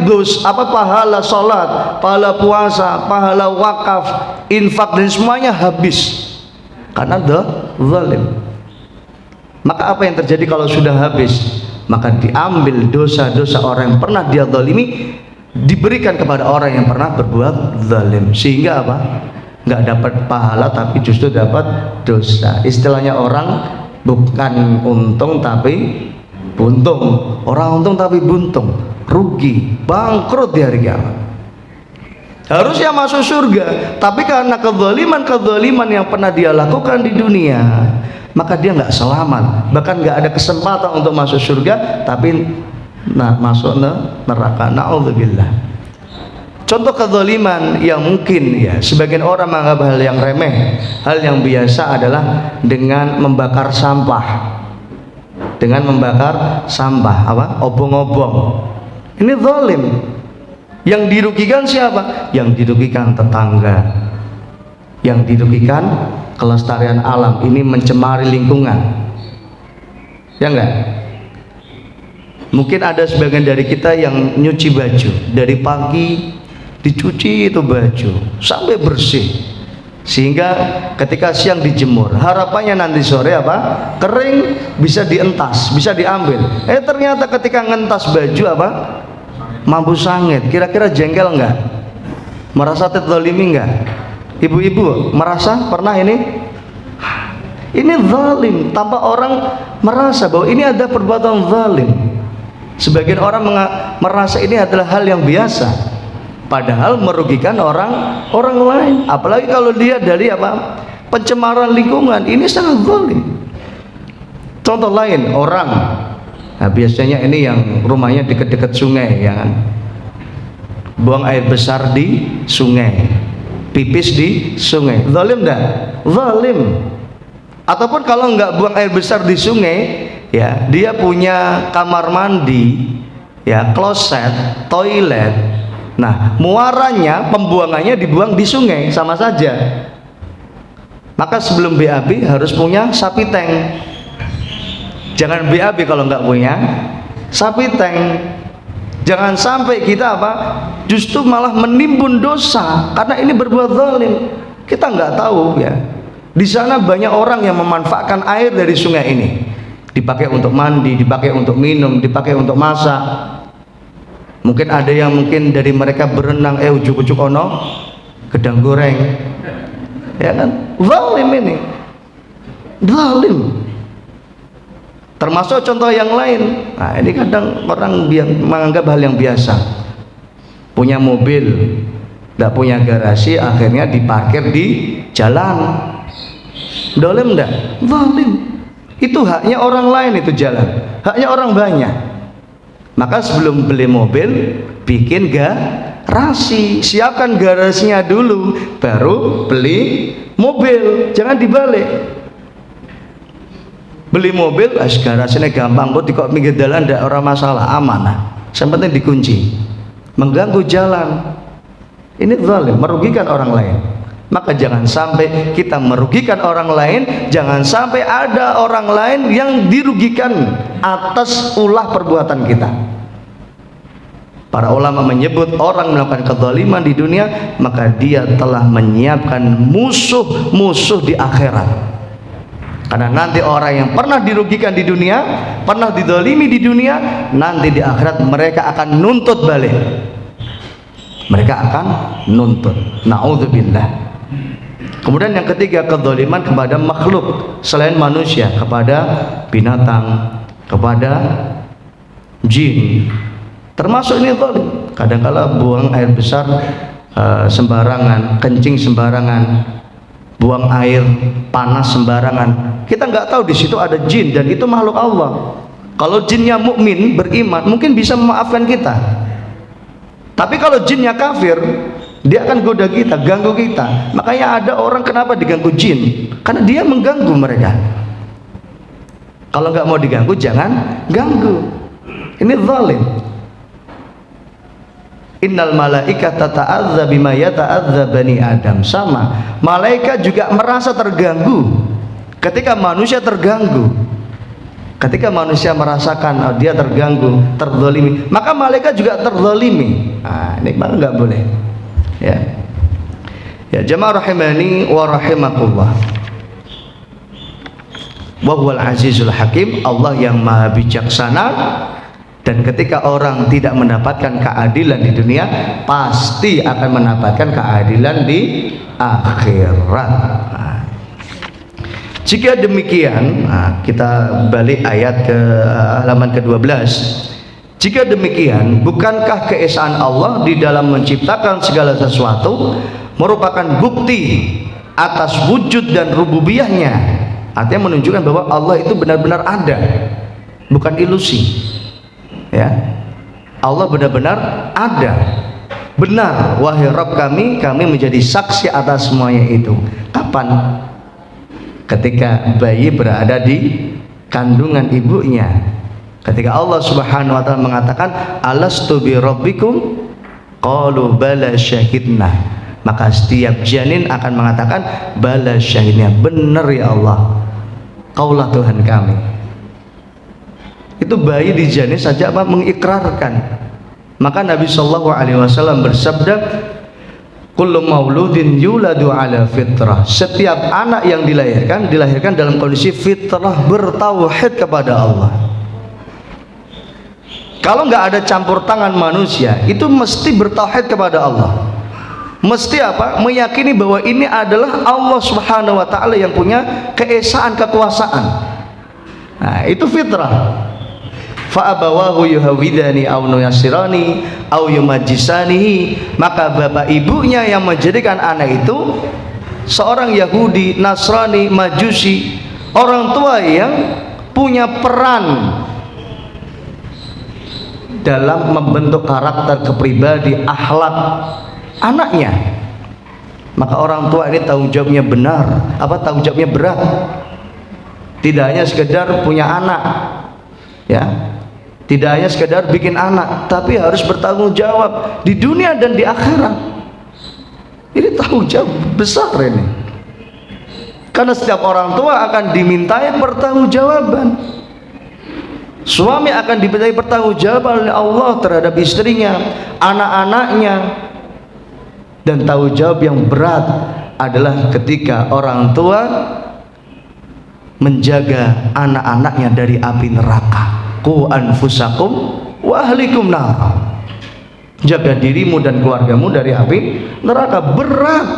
pahala salat, pahala puasa, pahala wakaf, infak dan semuanya habis karena zalim. Maka apa yang terjadi kalau sudah habis? Maka diambil dosa-dosa orang yang pernah dia zalimi, diberikan kepada orang yang pernah berbuat zalim, sehingga apa? Nggak dapat pahala tapi justru dapat dosa. Istilahnya orang bukan untung tapi buntung. Orang untung tapi buntung, rugi, bangkrut di hari kiamat. Harusnya masuk surga, tapi karena kezaliman yang pernah dia lakukan di dunia, maka dia nggak selamat, bahkan nggak ada kesempatan untuk masuk surga, tapi masuk neraka. Na'udzubillah. Contoh kezaliman yang mungkin ya sebagian orang menganggap hal yang remeh, hal yang biasa adalah dengan membakar sampah. Dengan membakar sampah, obong-obong. Ini zalim. Yang dirugikan siapa? Yang dirugikan tetangga, yang dirugikan kelestarian alam. Ini mencemari lingkungan, ya enggak? Mungkin ada sebagian dari kita yang nyuci baju dari pagi, dicuci itu baju sampai bersih, sehingga ketika siang dijemur, harapannya nanti sore kering, bisa dientas, bisa diambil. Ternyata ketika ngentas baju mampu sangit. Kira-kira jengkel enggak? Merasa terzalimi enggak? Ibu-ibu merasa pernah ini zalim tanpa orang merasa bahwa ini ada perbuatan zalim. Sebagian orang merasa ini adalah hal yang biasa, padahal merugikan orang lain. Apalagi kalau lihat dari pencemaran lingkungan, ini sangat zalim. Contoh lain, orang biasanya ini yang rumahnya dekat-dekat sungai, ya kan? Buang air besar di sungai, pipis di sungai, zalim enggak? Zalim. Ataupun kalau enggak buang air besar di sungai, ya dia punya kamar mandi, ya kloset, toilet. Nah, muaranya, pembuangannya dibuang di sungai, sama saja. Maka sebelum BAB harus punya sapi tank. Jangan BAB kalau nggak punya sapi tank. Jangan sampai kita justru malah menimbun dosa karena ini berbuat zalim. Kita nggak tahu ya. Di sana banyak orang yang memanfaatkan air dari sungai ini, dipakai untuk mandi, dipakai untuk minum, dipakai untuk masak. Mungkin ada yang dari mereka berenang, ujuk-ujuk ono gedang goreng, ya kan? Zalim ini, zalim. Termasuk contoh yang lain. Nah, ini kadang orang menganggap hal yang biasa. Punya mobil, tidak punya garasi, akhirnya diparkir di jalan. Zalim enggak? Zalim. Itu haknya orang lain, itu jalan. Haknya orang banyak. Maka sebelum beli mobil, bikin garasi, siapkan garasinya dulu, baru beli mobil. Jangan dibalik. Beli mobil, garasinya gampang, kok pinggir jalan tidak orang masalah, aman. Yang penting dikunci. Mengganggu jalan, ini zalim, merugikan orang lain. Maka jangan sampai kita merugikan orang lain, jangan sampai ada orang lain yang dirugikan atas ulah perbuatan kita. Para ulama menyebut orang melakukan kezaliman di dunia, maka dia telah menyiapkan musuh-musuh di akhirat. Karena nanti orang yang pernah dirugikan di dunia, pernah dizalimi di dunia, nanti di akhirat mereka akan nuntut balik. Mereka akan nuntut. Na'udzubillah. Kemudian yang ketiga, kezaliman kepada makhluk selain manusia, kepada binatang, kepada jin. Termasuk ini zalim. Kadang-kala buang air besar sembarangan, kencing sembarangan, buang air panas sembarangan. Kita nggak tahu di situ ada jin dan itu makhluk Allah. Kalau jinnya mukmin beriman, mungkin bisa memaafkan kita. Tapi kalau jinnya kafir, dia akan goda kita, ganggu kita. Makanya ada orang kenapa diganggu jin? Karena dia mengganggu mereka. Kalau nggak mau diganggu, jangan ganggu. Ini zalim. Innal malaikata ta'adza bima yata'adza bani Adam. Sama, malaikat juga merasa terganggu ketika manusia terganggu. Ketika manusia merasakan dia terganggu, terzalimi, maka malaikat juga terzalimi. Nah, ini malah nggak boleh. Ya, ya jamaah rahimani wa rahimakumullah. Wa huwal azizul hakim, Allah yang maha bijaksana. Dan ketika orang tidak mendapatkan keadilan di dunia, pasti akan mendapatkan keadilan di akhirat. Nah, jika demikian, kita balik ayat ke halaman ke-12. Jika demikian, bukankah keesaan Allah di dalam menciptakan segala sesuatu merupakan bukti atas wujud dan rububiyahnya? Artinya menunjukkan bahwa Allah itu benar-benar ada, bukan ilusi. Ya, Allah benar-benar ada, benar. Wahai Rabb kami menjadi saksi atas semuanya itu. Kapan? Ketika bayi berada di kandungan ibunya. Ketika Allah Subhanahu wa taala mengatakan alastu bi rabbikum qalu bala syahidna, maka setiap janin akan mengatakan bala syahidna, benar ya Allah, Kaulah Tuhan kami. Itu bayi di janin saja apa mengikrarkan. Maka Nabi sallallahu alaihi wasallam bersabda, kullu mauludin yuladu ala fitrah. Setiap anak yang dilahirkan dalam kondisi fitrah, bertauhid kepada Allah. Kalau nggak ada campur tangan manusia, itu mesti bertauhid kepada Allah. Mesti apa? Meyakini bahwa ini adalah Allah Subhanahu wa taala yang punya keesaan, kekuasaan. Nah, itu fitrah. Fa abawahu yuhawidani aw nuyasirani aw yumajjisanihi, maka bapak ibunya yang menjadikan anak itu seorang Yahudi, Nasrani, Majusi, orang tua yang punya peran dalam membentuk karakter, kepribadi, akhlak anaknya. Maka orang tua ini tanggung jawabnya benar, tanggung jawabnya berat. Tidak hanya sekedar punya anak, ya, tidak hanya sekedar bikin anak, tapi harus bertanggung jawab di dunia dan di akhirat. Ini tanggung jawab besar ini, karena setiap orang tua akan dimintai pertanggungjawaban. Suami akan dimintai pertanggungjawaban oleh Allah terhadap istrinya, anak-anaknya. Dan tanggung jawab yang berat adalah ketika orang tua menjaga anak-anaknya dari api neraka. Qu anfusakum wa ahlikum nar. Jaga dirimu dan keluargamu dari api neraka. Berat,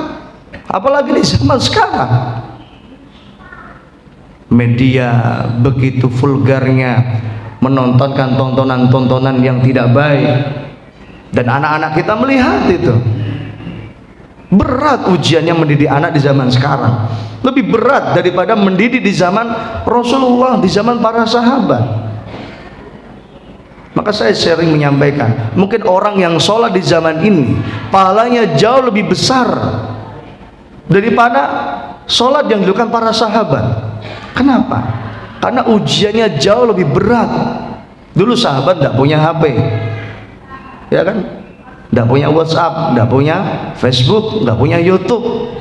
apalagi di zaman sekarang. Media begitu vulgarnya menontonkan tontonan-tontonan yang tidak baik, dan anak-anak kita melihat itu. Berat ujiannya mendidik anak di zaman sekarang, lebih berat daripada mendidik di zaman Rasulullah, di zaman para sahabat. Maka saya sering menyampaikan, mungkin orang yang sholat di zaman ini pahalanya jauh lebih besar daripada sholat yang dilakukan para sahabat. Kenapa? Karena ujiannya jauh lebih berat. Dulu sahabat tidak punya HP, ya kan? Tidak punya WhatsApp, tidak punya Facebook, tidak punya YouTube.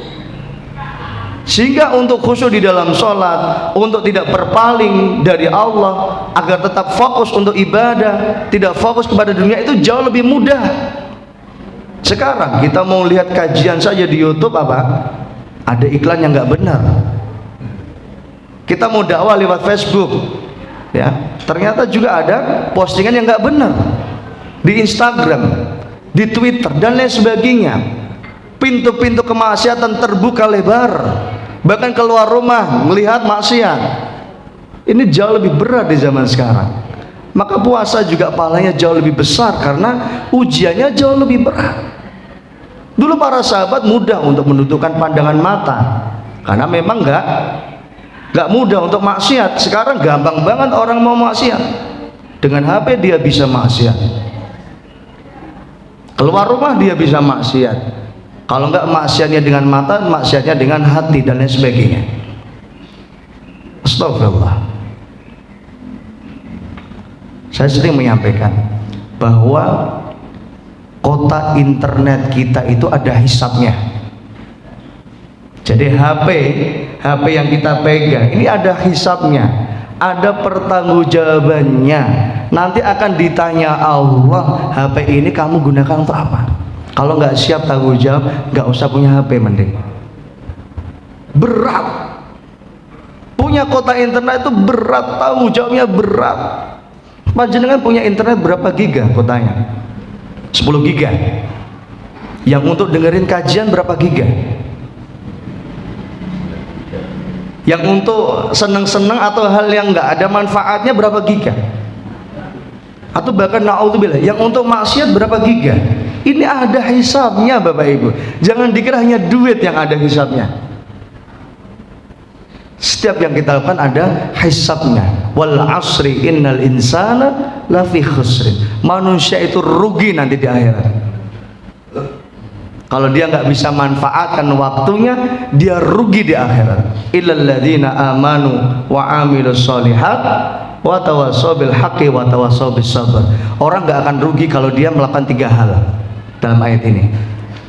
Sehingga untuk khusyuk di dalam sholat, untuk tidak berpaling dari Allah, agar tetap fokus untuk ibadah, tidak fokus kepada dunia, itu jauh lebih mudah. Sekarang kita mau lihat kajian saja di YouTube, ada iklan yang nggak benar. Kita mau dakwah lewat Facebook, ya, ternyata juga ada postingan yang nggak benar di Instagram, di Twitter dan lain sebagainya. Pintu-pintu kemaksiatan terbuka lebar, bahkan keluar rumah melihat maksiat. Ini jauh lebih berat di zaman sekarang. Maka puasa juga pahalanya jauh lebih besar karena ujiannya jauh lebih berat. Dulu para sahabat mudah untuk menundukkan pandangan mata, karena memang nggak mudah untuk maksiat. Sekarang gampang banget orang mau maksiat, dengan HP dia bisa maksiat. Keluar rumah dia bisa maksiat. Kalau enggak maksiatnya dengan mata, maksiatnya dengan hati dan lain sebagainya. Astagfirullah. Saya sering menyampaikan bahwa kota internet kita itu ada hisabnya. Jadi HP yang kita pegang ini ada hisabnya, ada pertanggungjawabannya. Nanti akan ditanya Allah, HP ini kamu gunakan untuk apa? Kalau nggak siap tanggung jawab, nggak usah punya HP mending. Berat. Punya kota internet itu berat, tanggung jawabnya berat. Panjenengan punya internet berapa giga kotanya? 10 giga. Yang untuk dengerin kajian berapa giga? Yang untuk seneng-seneng atau hal yang nggak ada manfaatnya berapa giga? Atau bahkan naudzubillah, yang untuk maksiat berapa giga? Ini ada hisabnya Bapak Ibu. Jangan dikira hanya duit yang ada hisabnya. Setiap yang kita lakukan ada hisabnya. Wal asri innal insana lafi khusrin. Manusia itu rugi nanti di akhirat. Kalau dia nggak bisa manfaatkan waktunya, dia rugi di akhirat. Illal ladzina amanu wa amilus sholihat wa tawassaw bil haqqi wa tawassaw bis sabr. Orang nggak akan rugi kalau dia melakukan 3 hal dalam ayat ini.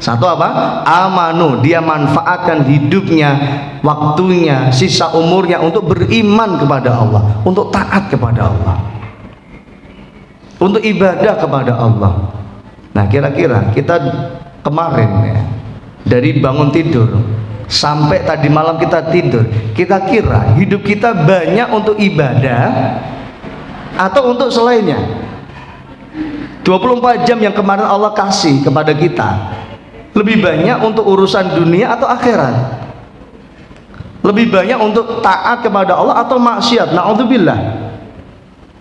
Satu apa? Amanu, dia manfaatkan hidupnya, waktunya, sisa umurnya untuk beriman kepada Allah, untuk taat kepada Allah, untuk ibadah kepada Allah. Nah, kira-kira kita kemarin ya, dari bangun tidur sampai tadi malam kita tidur, kita kira hidup kita banyak untuk ibadah atau untuk selainnya? 24 jam yang kemarin Allah kasih kepada kita lebih banyak untuk urusan dunia atau akhirat? Lebih banyak untuk taat kepada Allah atau maksiat? Na'udzubillah.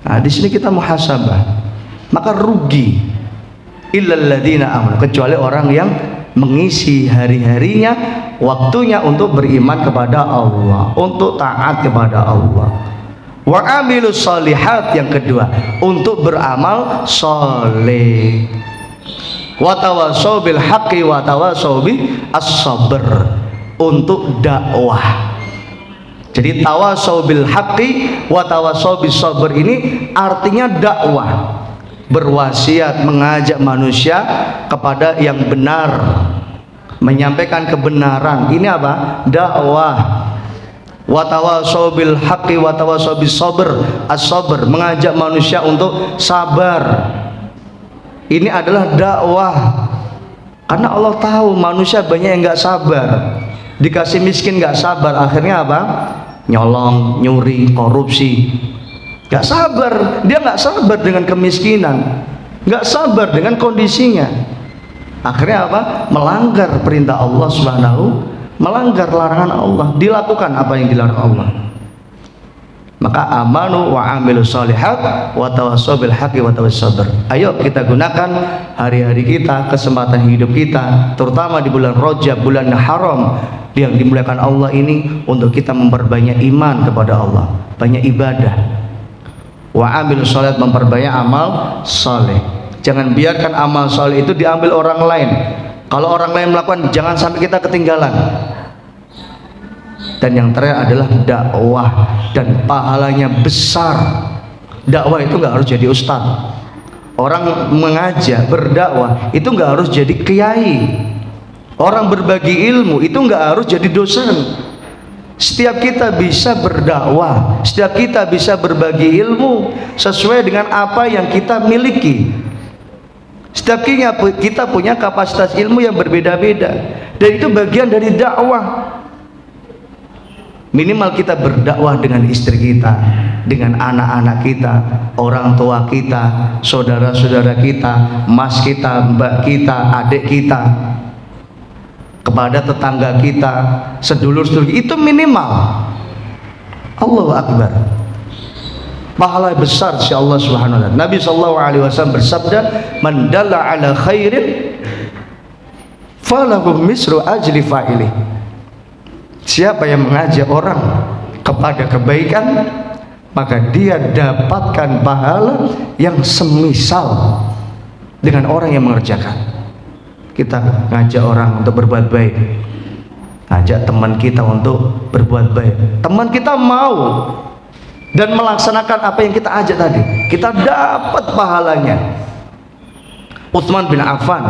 Nah, di sini kita muhasabah. Maka rugi illal ladzina amanu, kecuali orang yang mengisi hari-harinya, waktunya untuk beriman kepada Allah, untuk taat kepada Allah. Wa amilus sholihat, yang kedua, untuk beramal soleh. Wa tawassaw bil haqqi wa tawassaw bis sabr, untuk dakwah. Jadi tawassaw bil haqqi wa tawassaw bis sabr ini artinya dakwah, berwasiat, mengajak manusia kepada yang benar, menyampaikan kebenaran. Ini apa? Dakwah. Wa tawassaw bil haqqi wa tawassaw bis sabr, as-sabr, mengajak manusia untuk sabar. Ini adalah dakwah. Karena Allah tahu manusia banyak yang nggak sabar, dikasih miskin nggak sabar, akhirnya apa? Nyolong, nyuri, korupsi. Nggak sabar, dia nggak sabar dengan kemiskinan, nggak sabar dengan kondisinya. Akhirnya apa? Melanggar perintah Allah Subhanahu, melanggar larangan Allah, dilakukan apa yang dilarang Allah. Maka amanu wa amilus sholihat wa tawassaw bil haqqi wa tawassaw sabr. Ayo kita gunakan hari-hari kita, kesempatan hidup kita, terutama di bulan Rajab, bulan haram yang dimuliakan Allah ini, untuk kita memperbanyak iman kepada Allah, banyak ibadah. Wa amilus sholihat, memperbanyak amal soleh. Jangan biarkan amal soleh itu diambil orang lain. Kalau orang lain melakukan, jangan sampai kita ketinggalan. Dan yang terakhir adalah dakwah, dan pahalanya besar. Dakwah itu nggak harus jadi ustaz. Orang mengajak, berdakwah itu nggak harus jadi kiai. Orang berbagi ilmu itu nggak harus jadi dosen. Setiap kita bisa berdakwah, setiap kita bisa berbagi ilmu sesuai dengan apa yang kita miliki. Setiap kita punya kapasitas ilmu yang berbeda-beda, dan itu bagian dari dakwah. Minimal kita berdakwah dengan istri kita, dengan anak-anak kita, orang tua kita, saudara-saudara kita, mas kita, mbak kita, adik kita, kepada tetangga kita, sedulur-sedulur, itu minimal. Allahu Akbar. Pahala besar si Allah Subhanahu wa taala. Nabi sallallahu alaihi wasallam bersabda, "Man dalla ala khairin falahu misru ajri fa'ilih." Siapa yang mengajak orang kepada kebaikan, maka dia dapatkan pahala yang semisal dengan orang yang mengerjakan. kita ngajak orang untuk berbuat baik, ngajak teman kita untuk berbuat baik, teman kita mau dan melaksanakan apa yang kita ajak tadi, kita dapat pahalanya. Utsman bin Affan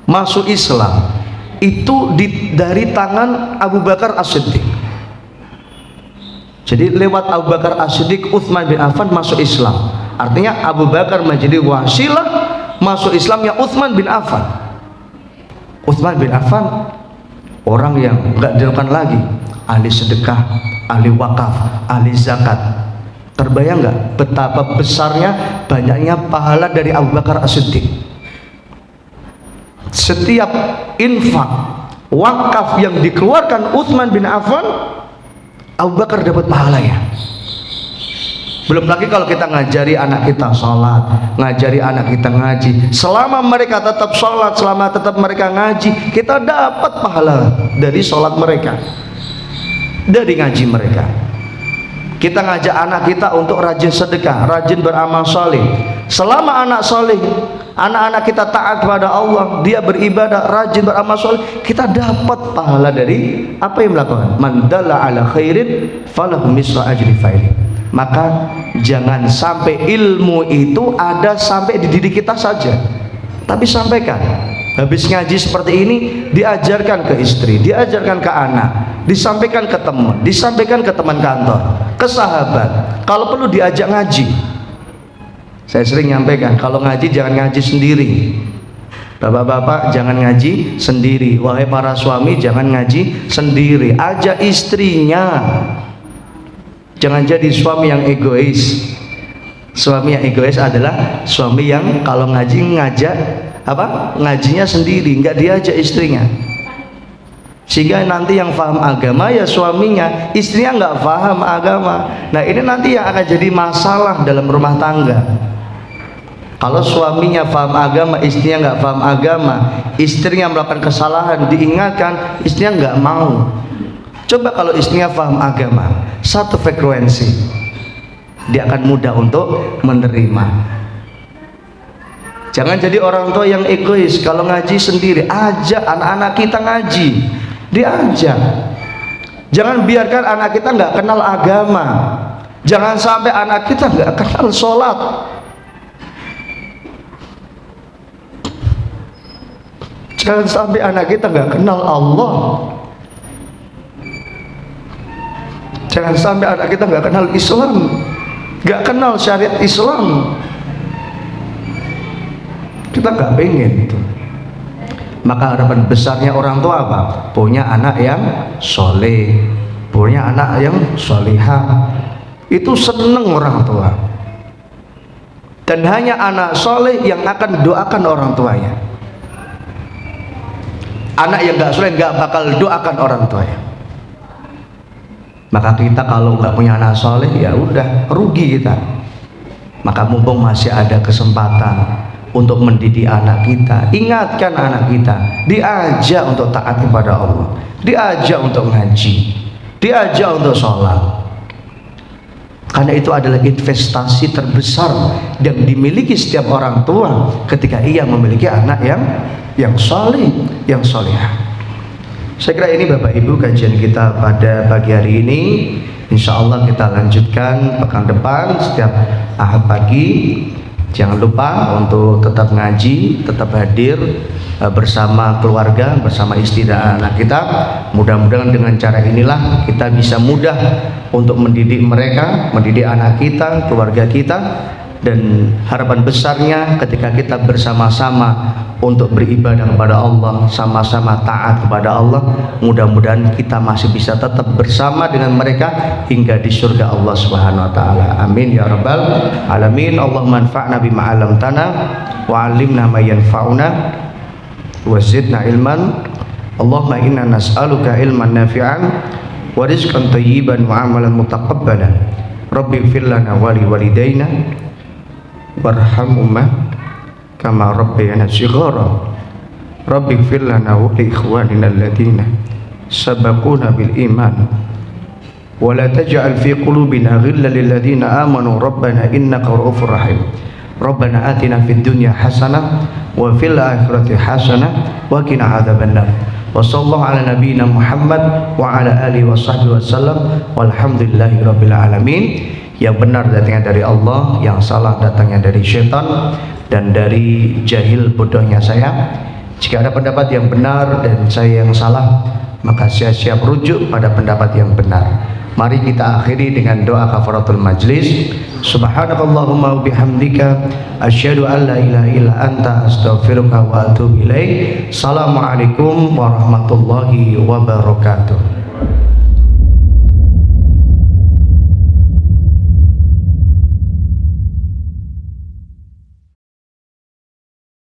masuk Islam itu dari tangan Abu Bakar As-Siddiq. Jadi lewat Abu Bakar As-Siddiq Utsman bin Affan masuk Islam. Artinya Abu Bakar menjadi wasilah masuk Islamnya Utsman bin Affan. Utsman bin Affan orang yang nggak dilakukan lagi, ahli sedekah, ahli wakaf, ahli zakat. Terbayang nggak betapa besarnya, banyaknya pahala dari Abu Bakar As-Siddiq. Setiap infak, wakaf yang dikeluarkan Utsman bin Affan, Abu Bakar dapat pahalanya. Belum lagi kalau kita ngajari anak kita sholat, ngajari anak kita ngaji, selama mereka tetap sholat, selama tetap mereka ngaji, kita dapat pahala dari sholat mereka, dari ngaji mereka. Kita ngajak anak kita untuk rajin sedekah, rajin beramal soleh. Selama anak soleh, anak-anak kita taat kepada Allah, dia beribadah, rajin beramal soleh, kita dapat pahala dari apa yang melakukan. Man dalla ala khairin falahu mislu ajri fa'ilih. Maka jangan sampai ilmu itu ada sampai di diri kita saja, tapi sampaikan. Habis ngaji seperti ini, diajarkan ke istri, diajarkan ke anak, disampaikan ke teman, disampaikan ke teman kantor, ke sahabat. Kalau perlu diajak ngaji. Saya sering nyampaikan, kalau ngaji jangan ngaji sendiri. Bapak-bapak jangan ngaji sendiri. Wahai para suami jangan ngaji sendiri. Ajak istrinya. Jangan jadi suami yang egois. Suami yang egois adalah suami yang kalau ngaji ngajak ngajinya sendiri, nggak diajak istrinya, sehingga nanti yang paham agama ya suaminya, istrinya nggak paham agama. Nah ini nanti yang akan jadi masalah dalam rumah tangga. Kalau suaminya paham agama, istrinya nggak paham agama, istrinya melakukan kesalahan diingatkan, istrinya nggak mau. Coba kalau istrinya paham agama, satu frekuensi, dia akan mudah untuk menerima. Jangan jadi orang tua yang egois. Kalau ngaji sendiri, ajak anak-anak kita ngaji, diajak. Jangan biarkan anak kita nggak kenal agama. Jangan sampai anak kita nggak kenal sholat. Jangan sampai anak kita nggak kenal Allah. Jangan sampai anak kita nggak kenal Islam, nggak kenal syariat Islam. Kita nggak pengen itu. Maka harapan besarnya orang tua apa? Punya anak yang soleh, punya anak yang solihah. Itu seneng orang tua. Dan hanya anak soleh yang akan doakan orang tuanya. Anak yang nggak soleh nggak bakal doakan orang tuanya. Maka kita kalau nggak punya anak soleh, ya udah rugi kita. Maka mumpung masih ada kesempatan untuk mendidik anak kita, ingatkan anak kita, diajak untuk taat kepada Allah, diajak untuk ngaji, diajak untuk sholat. Karena itu adalah investasi terbesar yang dimiliki setiap orang tua ketika ia memiliki anak yang saleh, yang solehah. Saya kira ini Bapak Ibu kajian kita pada pagi hari ini. Insya Allah kita lanjutkan pekan depan setiap Ahad pagi. Jangan lupa untuk tetap ngaji, tetap hadir bersama keluarga, bersama istri dan anak kita. Mudah-mudahan dengan cara inilah kita bisa mudah untuk mendidik mereka, mendidik anak kita, keluarga kita. Dan harapan besarnya ketika kita bersama-sama untuk beribadah kepada Allah, sama-sama taat kepada Allah, mudah-mudahan kita masih bisa tetap bersama dengan mereka hingga di surga Allah Subhanahu wa taala. Amin ya rabbal alamin. Allahumma anfa'na bima 'allamtana wa 'allimna ma yanfa'una wa zidna ilman. Allahumma inna nas'aluka ilman nafi'an wa rizqan thayyiban wa 'amalan mutaqabbalan. Rabbi ighfir lana wa li walidayna warhamhuma kama rabbayana shighara. Rabbi ighfir lana wa li ikhwanina alladhina sabaquna bil iman wa la taj'al fi qulubina ghillan lil ladzina amanu rabbana innaka ra'ufur rahim. Rabbana atina fid dunya hasanah wa fil akhirati hasanah wa qina adzabannar. Wa sallallahu ala nabiyyina Muhammad wa ala alihi wa sahbihi wasallam walhamdulillahi rabbil alamin. Yang benar datangnya dari Allah, yang salah datangnya dari syaitan dan dari jahil bodohnya saya. Jika ada pendapat yang benar dan saya yang salah, maka saya siap rujuk pada pendapat yang benar. Mari kita akhiri dengan doa kafaratul majlis. Subhanakallahumma wa bihamdika asyhadu an la ilaha illa anta astaghfiruka wa atubu ilaik. Assalamualaikum warahmatullahi wabarakatuh.